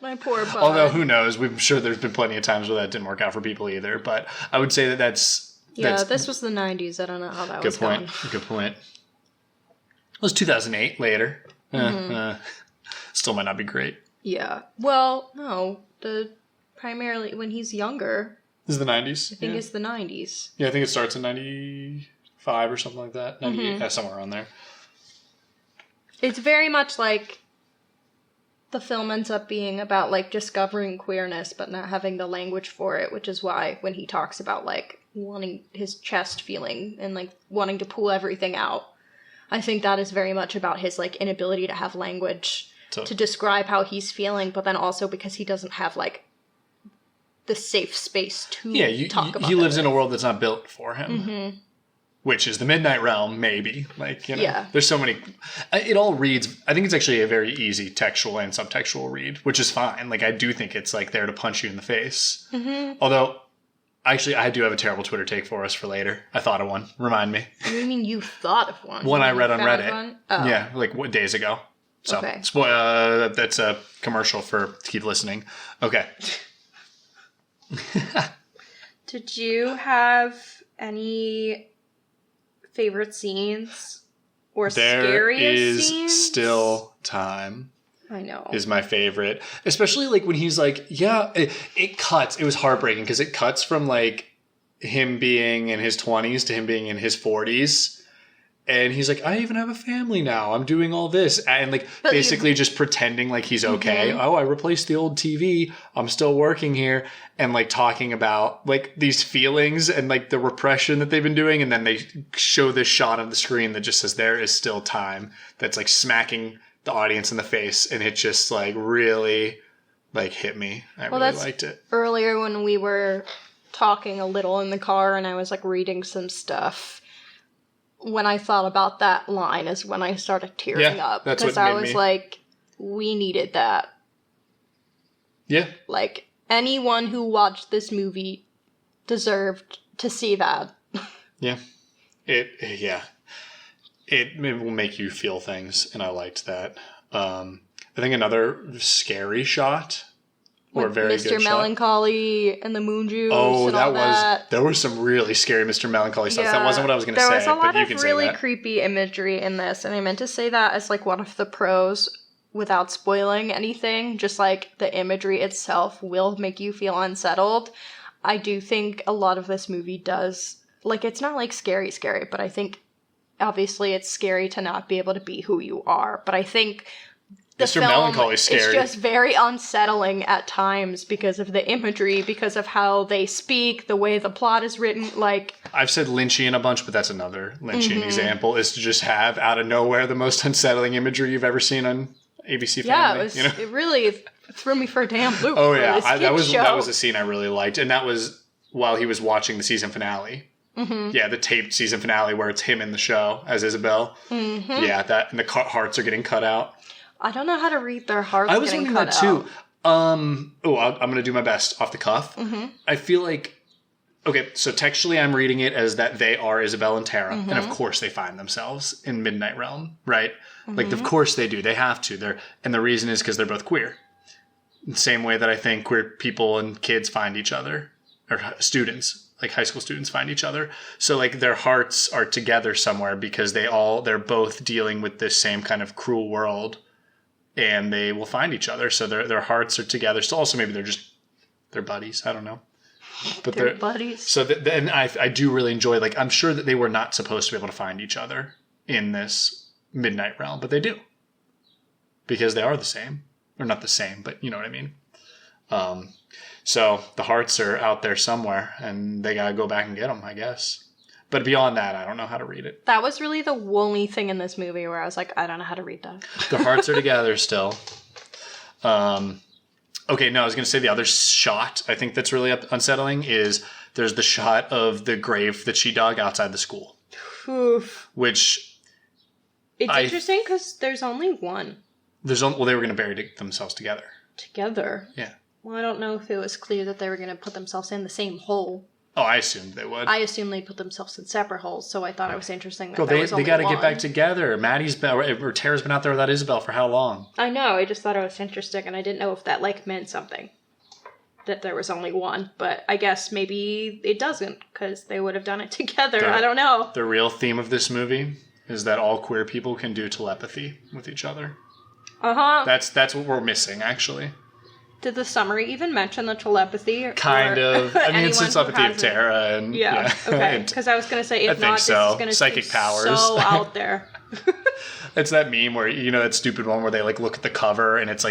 My poor bud. Although, who knows? I'm sure there's been plenty of times where that didn't work out for people either. But I would say that's... Yeah, this was the 90s. I don't know how that was going. Good point. It was 2008 later. Still might not be great. Yeah. Well, no. Primarily when he's younger. This is the 90s? I think it's the 90s. Yeah, I think it starts in 95 or something like that. 98, somewhere around there. It's very much like the film ends up being about, like, discovering queerness but not having the language for it, which is why when he talks about, like, wanting his chest feeling and, like, wanting to pull everything out, I think that is very much about his, like, inability to have language to describe how he's feeling, but then also because he doesn't have, like, the safe space to talk about it. He lives in a world that's not built for him. Which is the Midnight Realm, maybe. Like, there's so many... It all reads... I think it's actually a very easy textual and subtextual read, which is fine. Like, I do think it's, like, there to punch you in the face. Although, Actually, I do have a terrible Twitter take for us for later. I thought of one. Remind me. What do you mean you thought of one? One I read on found Reddit. one? Oh. Yeah, like days ago. So, Okay. That's a commercial to keep listening. Okay. Did you have any favorite scenes or scariest scenes? There is still time. I know. Is my favorite. Especially like when he's like, yeah, it cuts. It was heartbreaking because it cuts from like him being in his 20s to him being in his 40s. And he's like, I even have a family now. I'm doing all this. And like basically just pretending like he's okay. Mm-hmm. Oh, I replaced the old TV. I'm still working here. And like talking about like these feelings and like the repression that they've been doing. And then they show this shot on the screen that just says there is still time. That's like smacking the audience in the face. And it just like really like hit me. I really liked it. Earlier when we were talking a little in the car and I was like reading some stuff. When I thought about that line is when I started tearing up. Because I was like, we needed that. Yeah. Like, anyone who watched this movie deserved to see that. Yeah. It will make you feel things, and I liked that. I think another scary shot. Or very Mr. good shot. Melancholy and the moon juice and all that. There was some really scary Mr. Melancholy stuff. That wasn't what I was going to say, There was a lot of really creepy imagery in this, and I meant to say that as like one of the pros without spoiling anything. Just like the imagery itself will make you feel unsettled. I do think a lot of this movie does, like it's not like scary, but I think obviously it's scary to not be able to be who you are. But I think Mr. Melancholy is scary. It's just very unsettling at times because of the imagery, because of how they speak, the way the plot is written. Like I've said Lynchian a bunch, but that's another Lynchian example, is to just have out of nowhere the most unsettling imagery you've ever seen on ABC Family. Yeah, it really threw me for a damn loop. Oh yeah, that was a scene I really liked, and that was while he was watching the season finale. Mm-hmm. Yeah, the taped season finale where it's him in the show as Isabel. Mm-hmm. Yeah, and the hearts are getting cut out. I don't know how to read their hearts getting cut out. I was wondering that too. I'm going to do my best off the cuff. Mm-hmm. I feel like, okay, so textually I'm reading it as that they are Isabel and Tara. Mm-hmm. And of course they find themselves in Midnight Realm, right? Mm-hmm. Like, of course they do. They have to. And the reason is because they're both queer. The same way that I think queer people and kids find each other. Or students, like high school students find each other. So like their hearts are together somewhere because they're both dealing with this same kind of cruel world. And they will find each other, so their hearts are together. So also maybe they're buddies. I don't know, but they're buddies. So then I do really enjoy. Like I'm sure that they were not supposed to be able to find each other in this Midnight Realm, but they do because they are the same, or not the same, but you know what I mean. So the hearts are out there somewhere, and they gotta go back and get them, I guess. But beyond that, I don't know how to read it. That was really the only thing in this movie where I was like, I don't know how to read that. The hearts are together still. Okay, no, I was going to say the other shot I think that's really unsettling is there's the shot of the grave that she dug outside the school. Oof. Which... It's interesting because there's only one. They were going to bury themselves together. Together? Yeah. Well, I don't know if it was clear that they were going to put themselves in the same hole. Oh, I assumed they would. I assumed they put themselves in separate holes, so I thought it was interesting that they got to get back together. Tara's been out there without Isabel for how long? I know. I just thought it was interesting, and I didn't know if that meant something. That there was only one, but I guess maybe it doesn't because they would have done it together. I don't know. The real theme of this movie is that all queer people can do telepathy with each other. Uh-huh. That's what we're missing, actually. Did the summary even mention the telepathy? Kind of. I mean, it's the telepathy of Tara. And, yeah. Okay. Because I was going to say, if not, so. This is going to Psychic powers. So out there. It's that meme where, that stupid one where they, look at the cover and it's,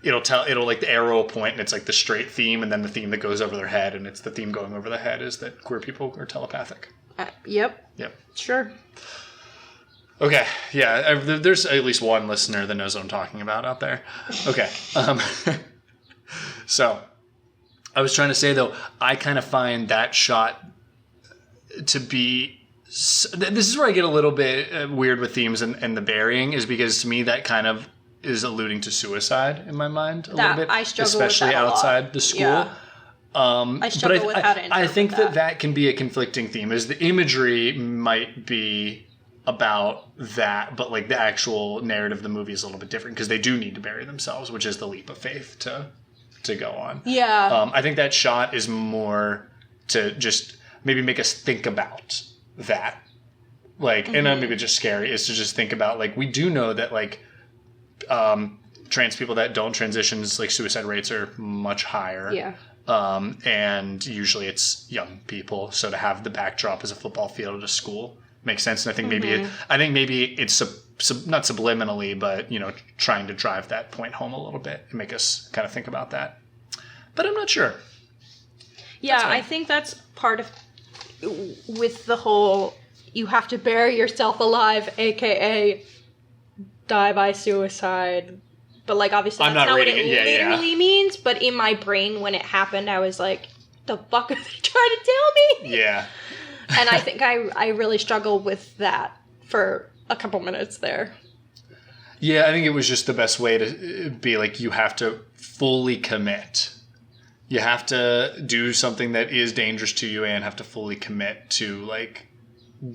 it'll the arrow will point and it's, the straight theme and then the theme that goes over their head and it's the theme going over the head is that queer people are telepathic. Yep. Yep. Sure. Okay. Yeah. There's at least one listener that knows what I'm talking about out there. Okay. So, I was trying to say, though, I kind of find that shot to be... This is where I get a little bit weird with themes and the burying, is because to me that kind of is alluding to suicide in my mind a little bit. I struggle especially with that outside a lot. the school. Yeah. I struggle with how to interpret I think that can be a conflicting theme, is the imagery might be about that, but like the actual narrative of the movie is a little bit different because they do need to bury themselves, which is the leap of faith to go on. Yeah. I think that shot is more to just maybe make us think about that. Like, and maybe just scary is to just think about, like, we do know that, like, trans people that don't transition, like, suicide rates are much higher. Yeah. And usually it's young people. So to have the backdrop as a football field at a school makes sense. And I think maybe it's not subliminally, but, you know, trying to drive that point home a little bit and make us kind of think about that. But I'm not sure. Yeah, I think that's part of with the whole you have to bury yourself alive, aka die by suicide. But like obviously that's not what it literally means. But in my brain when it happened, I was like, the fuck are they trying to tell me? Yeah. And I think I really struggled with that for a couple minutes there. Yeah, I think it was just the best way to be like, you have to fully commit. You have to do something that is dangerous to you and have to fully commit to, like,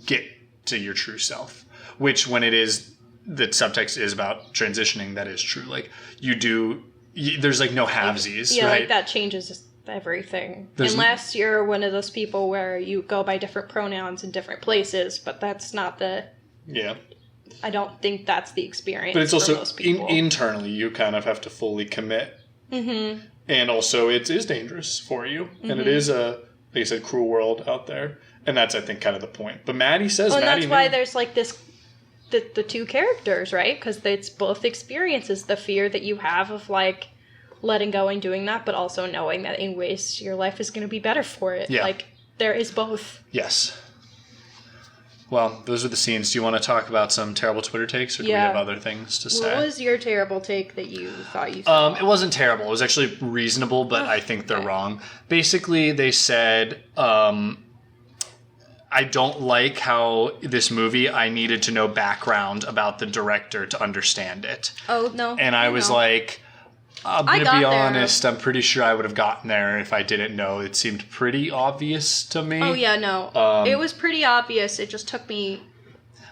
get to your true self. Which, when it is, the subtext is about transitioning, that is true. Like, there's, like, no halvesies, yeah, right? like, that changes everything. Unless you're one of those people where you go by different pronouns in different places, but that's not the... Yeah. I don't think that's the experience. But it's for also most people. Internally, you kind of have to fully commit. Mm-hmm. And also, it is dangerous for you. Mm-hmm. And it is like you said, cruel world out there. And that's, I think, kind of the point. But Maddie says... Well, and that's why there's, like, this... The two characters, right? Because it's both experiences. The fear that you have of, like, letting go and doing that, but also knowing that in ways your life is going to be better for it. Yeah. Like, there is both. Yes. Well, those are the scenes. Do you want to talk about some terrible Twitter takes, or do we have other things to say? What was your terrible take that you thought you saw? It wasn't terrible. It was actually reasonable, but I think they're wrong. Basically, they said, I don't like how this movie, I needed to know background about the director to understand it. Oh, no. And I was like... I'm going to be honest, I'm pretty sure I would have gotten there if I didn't know. It seemed pretty obvious to me. Oh, yeah, no. It was pretty obvious. It just took me...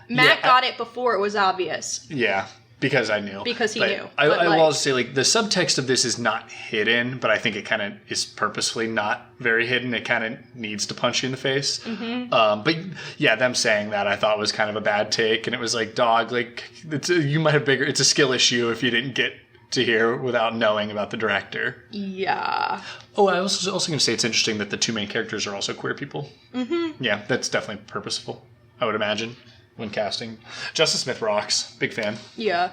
Matt got it before it was obvious. Yeah, because I knew. Because he knew. I will also say, like, the subtext of this is not hidden, but I think it kind of is purposefully not very hidden. It kind of needs to punch you in the face. Mm-hmm. But, yeah, them saying that I thought was kind of a bad take. And it was like, dog, like, you might have bigger... It's a skill issue if you didn't get... to hear without knowing about the director. Yeah. Oh, I was also going to say it's interesting that the two main characters are also queer people. Mm-hmm. Yeah, that's definitely purposeful, I would imagine, when casting. Justice Smith rocks. Big fan. Yeah.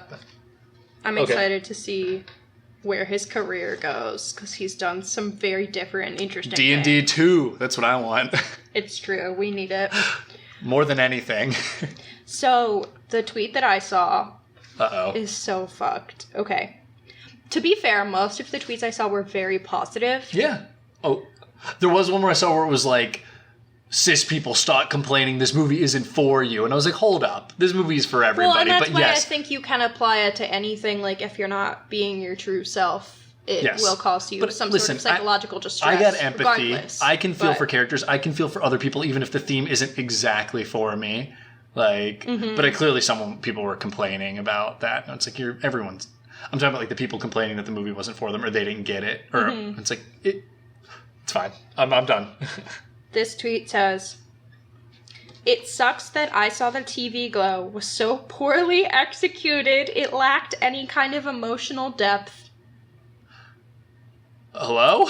I'm excited to see where his career goes, because he's done some very different and interesting D&D 2. That's what I want. It's true. We need it. More than anything. So, the tweet that I saw is so fucked. Okay. To be fair, most of the tweets I saw were very positive. Yeah. Oh, there was one where I saw where it was like, cis people stop complaining, this movie isn't for you. And I was like, hold up. This movie is for everybody. Well, and that's but why yes. I think you can apply it to anything. Like, if you're not being your true self, it will cause you some sort of psychological distress. I got empathy. Regardless. I can feel for characters. I can feel for other people, even if the theme isn't exactly for me. Like, but clearly people were complaining about that. And it's like, I'm talking about like the people complaining that the movie wasn't for them or they didn't get it. Or it's like, it's fine. I'm done. This tweet says, "It sucks that I Saw the TV Glow was so poorly executed, it lacked any kind of emotional depth." Hello?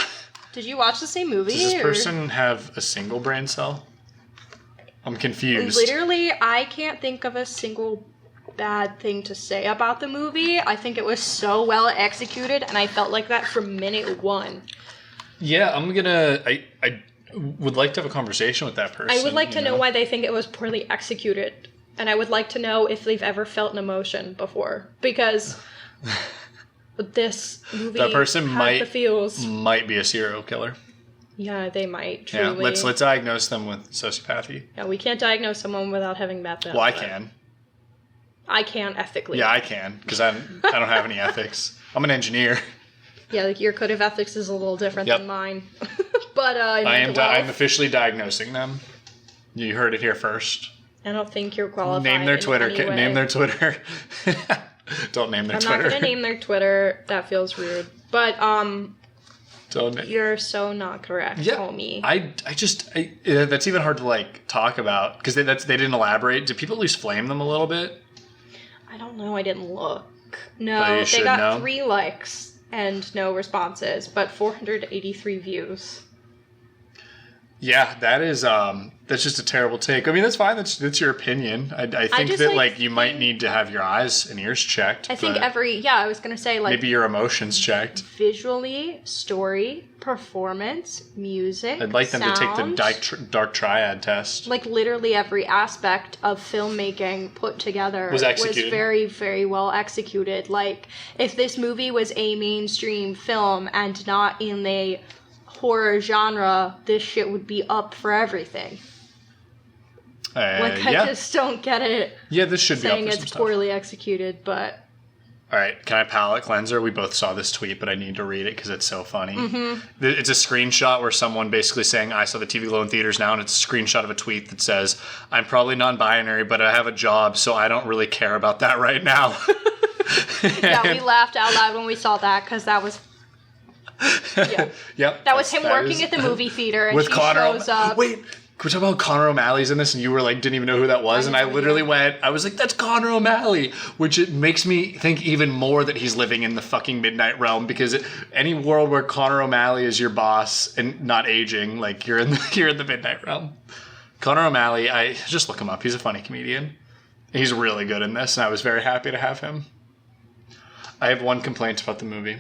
Did you watch the same movie? Does this person have a single brain cell? I'm confused. Literally, I can't think of a single bad thing to say about the movie. I think it was so well executed, and I felt like that from minute one. Yeah, I would like to have a conversation with that person. I would like to know why they think it was poorly executed, and I would like to know if they've ever felt an emotion before, because this movie that person had the feels. might be a serial killer. Yeah, they might, truly. Yeah, let's diagnose them with sociopathy. Yeah, we can't diagnose someone without having met them. Well, I can. I can ethically. Yeah, I can, because I don't have any ethics. I'm an engineer. Yeah, like your code of ethics is a little different than mine. But I'm officially diagnosing them. You heard it here first. I don't think you're qualified. Name their Twitter. In any way. Name their Twitter. Don't name their Twitter. I'm not going to name their Twitter. That feels rude. But you're so not correct, homie. That's even hard to like talk about because they didn't elaborate. Did people at least flame them a little bit? I don't know. I didn't look. No, they got 3 likes and no responses, but 483 views. Yeah, that's just a terrible take. I mean, that's fine. That's your opinion. I think that you might need to have your eyes and ears checked. I think I was going to say maybe your emotions checked. Visually, story, performance, music, I'd like them sound, to take the dark triad test. Like literally every aspect of filmmaking put together was very, very well executed. Like if this movie was a mainstream film and not in the horror genre, this shit would be up for everything. I just don't get it. Yeah, this should be up for some stuff. Saying it's poorly executed, but... Alright, can I palate cleanser? We both saw this tweet, but I need to read it because it's so funny. Mm-hmm. It's a screenshot where someone basically saying, I saw the TV Glow in theaters now, and it's a screenshot of a tweet that says, I'm probably non-binary, but I have a job, so I don't really care about that right now. Yeah, we laughed out loud when we saw that because that was... Yeah. Yep. That was him working at the movie theater, and with she Connor shows up. Wait, can we talk about Connor O'Malley's in this? And you were like, didn't even know who that was, and I literally I was like, that's Connor O'Malley, which it makes me think even more that he's living in the fucking midnight realm, because any world where Connor O'Malley is your boss and not aging, like you're in the midnight realm. Connor O'Malley, I just look him up. He's a funny comedian. He's really good in this, and I was very happy to have him. I have one complaint about the movie.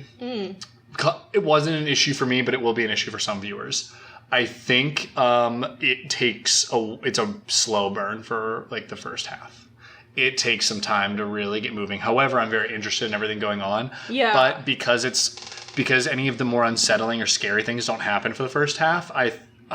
It wasn't an issue for me, but it will be an issue for some viewers. I think it's a slow burn for like the first half. It takes some time to really get moving. However, I'm very interested in everything going on. Yeah. But because any of the more unsettling or scary things don't happen for the first half,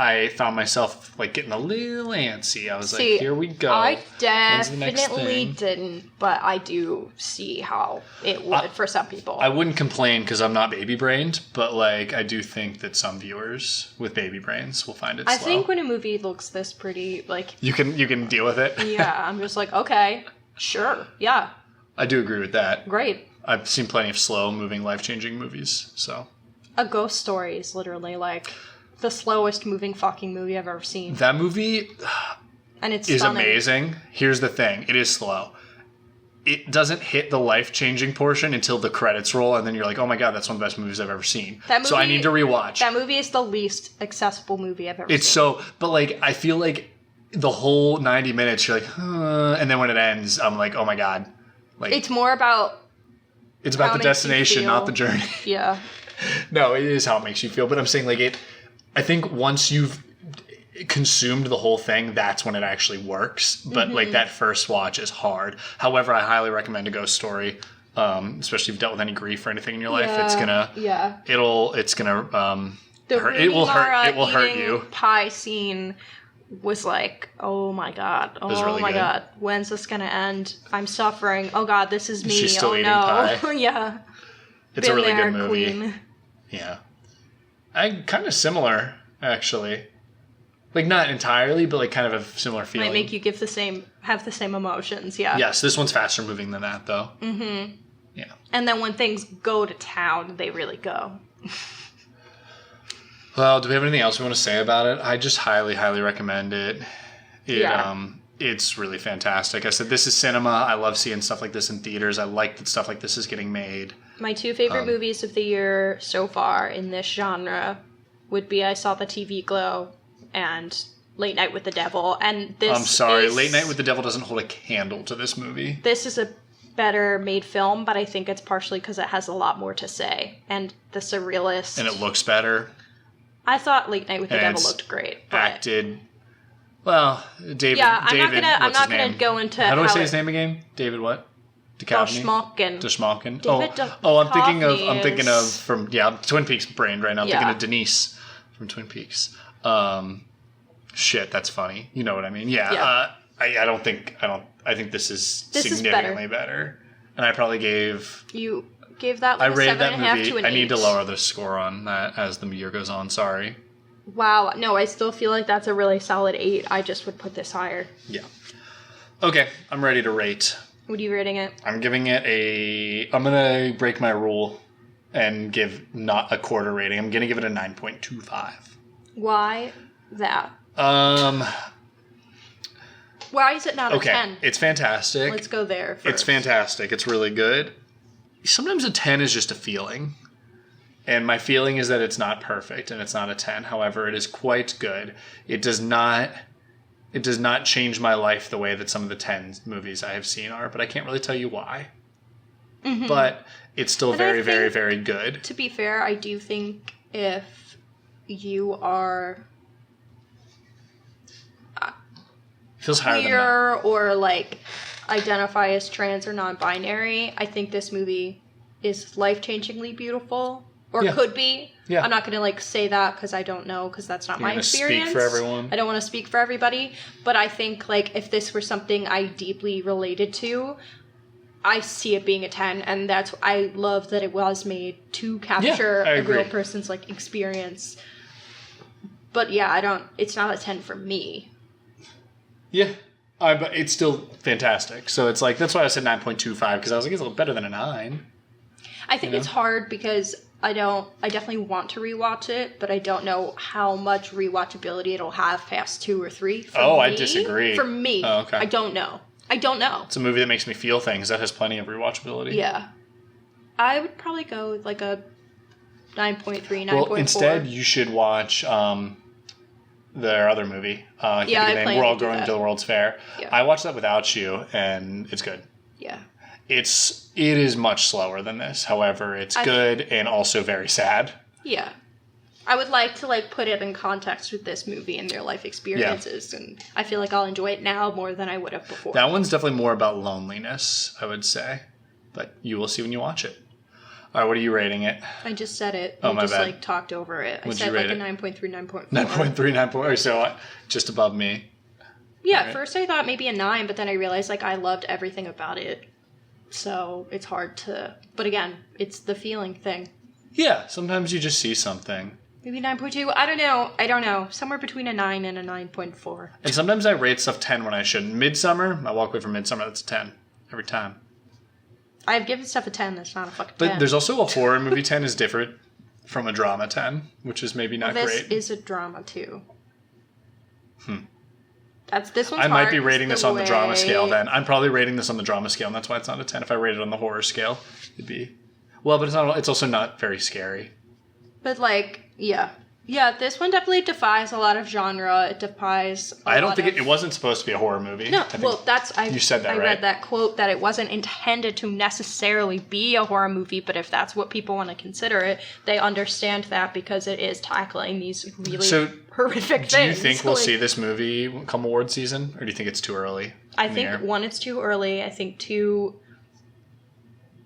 I found myself like getting a little antsy. I was like, here we go. I definitely didn't, but I do see how it would for some people. I wouldn't complain because I'm not baby brained, but like I do think that some viewers with baby brains will find it slow. I think when a movie looks this pretty, like you can deal with it. Yeah, I'm just like, okay, sure, yeah. I do agree with that. Great. I've seen plenty of slow moving, life-changing movies, so. A Ghost Story is literally like the slowest moving fucking movie I've ever seen. That movie and it's is stunning. Amazing. Here's the thing. It is slow. It doesn't hit the life-changing portion until the credits roll, and then you're like, oh my god, that's one of the best movies I've ever seen. So I need to rewatch. That movie is the least accessible movie I've ever seen. But like, I feel like the whole 90 minutes, you're like, and then when it ends, I'm like, oh my god. Like, it's more about... It's about the destination, not the journey. Yeah. No, it is how it makes you feel, but I'm saying like I think once you've consumed the whole thing, that's when it actually works. But like that first watch is hard. However, I highly recommend A Ghost Story, especially if you've dealt with any grief or anything in your life. It's gonna hurt. It will hurt you. Pie scene was like, oh my god, oh my god, when's this gonna end? I'm suffering. Oh god, this is me. She's still eating pie. Yeah, it's a really good movie. Queen. Yeah. Kind of similar, actually. Like, not entirely, but like kind of a similar feeling. Might make you have the same emotions, yeah. Yes, this one's faster moving than that, though. Mm-hmm. Yeah. And then when things go to town, they really go. Well, do we have anything else we want to say about it? I just highly, highly recommend it. It's really fantastic. I said, this is cinema. I love seeing stuff like this in theaters. I like that stuff like this is getting made. My 2 favorite movies of the year so far in this genre would be I Saw the TV Glow and Late Night with the Devil. And this I'm sorry, Late Night with the Devil doesn't hold a candle to this movie. This is a better made film, but I think it's partially because it has a lot more to say. And the surrealist... And it looks better. I thought Late Night with the Devil looked great. But... Acted... Well, David... Yeah, I'm not gonna go into how do I say his name again? David what? Duchovny. I'm thinking of from Twin Peaks brained right now. I'm thinking of Denise from Twin Peaks. Shit, that's funny. You know what I mean? Yeah. I think this is significantly better. And I probably gave that like I rated that movie. To an 8. I need to lower the score on that as the year goes on. Sorry. Wow. No, I still feel like that's a really solid 8. I just would put this higher. Yeah. Okay, I'm ready to rate. What are you rating it? I'm giving it I'm going to break my rule and give not a quarter rating. I'm going to give it a 9.25. Why that? Why is it not a 10? It's fantastic. Let's go there first. It's fantastic. It's really good. Sometimes a 10 is just a feeling. And my feeling is that it's not perfect and it's not a 10. However, it is quite good. It does not change my life the way that some of the 10 movies I have seen are, but I can't really tell you why. Mm-hmm. But it's still very, very, very good. To be fair, I do think if you are feels higher queer or like identify as trans or non-binary, I think this movie is life-changingly beautiful. Or could be. Yeah. I'm not going to like say that because I don't know, because that's not my experience. Speak for everyone. I don't want to speak for everybody. But I think like if this were something I deeply related to, I see it being a 10. And I love that it was made to capture a real person's like experience. But yeah, it's not a 10 for me. Yeah. But it's still fantastic. So it's like, that's why I said 9.25, because I was like, it's a little better than a 9. I think it's hard because I definitely want to rewatch it, but I don't know how much rewatchability it'll have past 2 or 3. I disagree. For me. Oh, okay. I don't know. It's a movie that makes me feel things. That has plenty of rewatchability. Yeah. I would probably go with like a 9.3, 9.4. Well, instead, you should watch their other movie. We're All Growing to the World's Fair. Yeah. I watched that without you, and it's good. Yeah. It is much slower than this. However, it's good and also very sad. Yeah. I would like to like put it in context with this movie and their life experiences, and I feel like I'll enjoy it now more than I would have before. That one's definitely more about loneliness, I would say. But you will see when you watch it. All right, what are you rating it? I just said it. Oh, my bad. Like talked over it. I said like a 9.3, 9.4. 9.3, 9.4. So just above me. Yeah, at first I thought maybe a 9, but then I realized like I loved everything about it. So it's hard to... But again, it's the feeling thing. Yeah, sometimes you just see something. Maybe 9.2. I don't know. Somewhere between a 9 and a 9.4. And sometimes I rate stuff 10 when I shouldn't. Midsummer, I walk away from Midsummer, that's a 10. Every time. I've given stuff a 10 that's not a fucking 10. But there's also a horror movie 10 is different from a drama 10, which is maybe not great. This is a drama too. This one's I might be rating this on the drama scale then. I'm probably rating this on the drama scale, and that's why it's not a 10. If I rated it on the horror scale, it'd be... Well, but it's not. It's also not very scary. But like, yeah. Yeah, this one definitely defies a lot of genre. It defies I don't think it wasn't supposed to be a horror movie. No, you said that, I right? read that quote that it wasn't intended to necessarily be a horror movie, but if that's what people want to consider it, they understand that because it is tackling these really horrific things. Do you think we'll see this movie come award season, or do you think it's too early? I think, 1, it's too early. I think 2,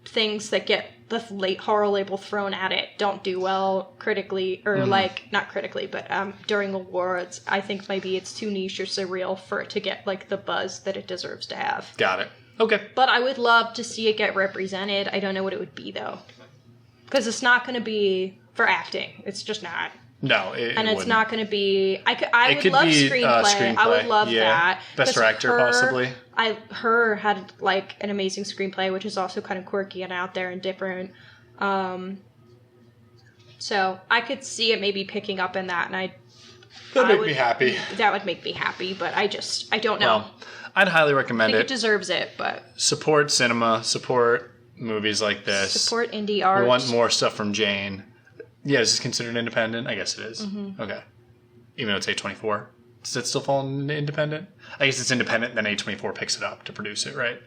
things that get the late horror label thrown at it don't do well critically, or like not critically, but during awards. I think maybe it's too niche or surreal for it to get like the buzz that it deserves to have. Got it. Okay. But I would love to see it get represented. I don't know what it would be though, because it's not going to be for acting. It's just not. No, it's wouldn't. Not going to be. I would love screenplay. I would love that. Best director, possibly. Her had like an amazing screenplay, which is also kind of quirky and out there and different. So I could see it maybe picking up in that, and that would make me happy. That would make me happy, but I don't know. Well, I'd highly recommend it. I think it deserves it, but support cinema, support movies like this, support indie art. We want more stuff from Jane. Yeah, is this considered independent? I guess it is. Mm-hmm. Okay. Even though it's A24. Does it still fall into independent? I guess it's independent, then A24 picks it up to produce it, right?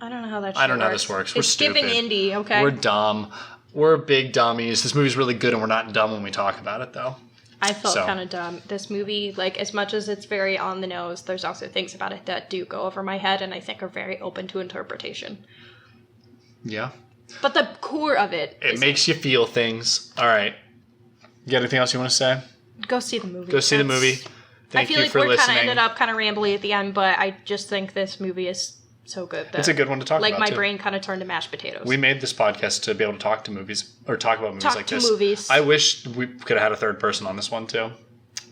I don't know how that works. I don't know how this works. We're stupid. It's giving indie, okay? We're dumb. We're big dummies. This movie's really good, and we're not dumb when we talk about it, though. I felt kind of dumb. This movie, like, as much as it's very on the nose, there's also things about it that do go over my head, and I think are very open to interpretation. Yeah. But the core of it makes you feel things. All right. You got anything else you want to say? Go see the movie. Go see the movie. Thank you for listening. I feel like we kind of ended up kind of rambly at the end, but I just think this movie is so good. It's a good one to talk about, like, my brain kind of turned to mashed potatoes. We made this podcast to be able to talk to movies, or talk about movies like this. Movies. I wish we could have had a third person on this one, too.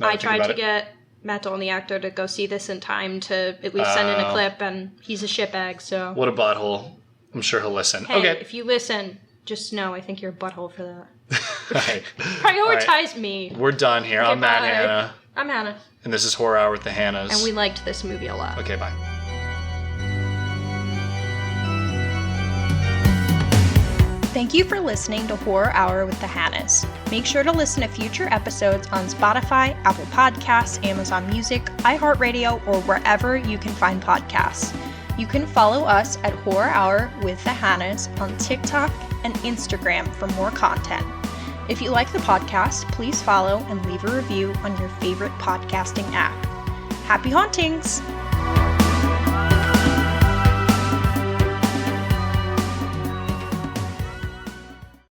I tried to get Matt Dillon, the actor, to go see this in time to at least send in a clip, and he's a shitbag, so... What a butthole. I'm sure he'll listen. Hey, okay. if you listen, just know I think you're a butthole for that. Right. Prioritize me. We're done here. Okay, I'm Matt bye. Hannah. I'm Hannah. And this is Horror Hour with the Hannahs. And we liked this movie a lot. Okay, bye. Thank you for listening to Horror Hour with the Hannahs. Make sure to listen to future episodes on Spotify, Apple Podcasts, Amazon Music, iHeartRadio, or wherever you can find podcasts. You can follow us at Horror Hour with the Hannahs on TikTok and Instagram for more content. If you like the podcast, please follow and leave a review on your favorite podcasting app. Happy hauntings!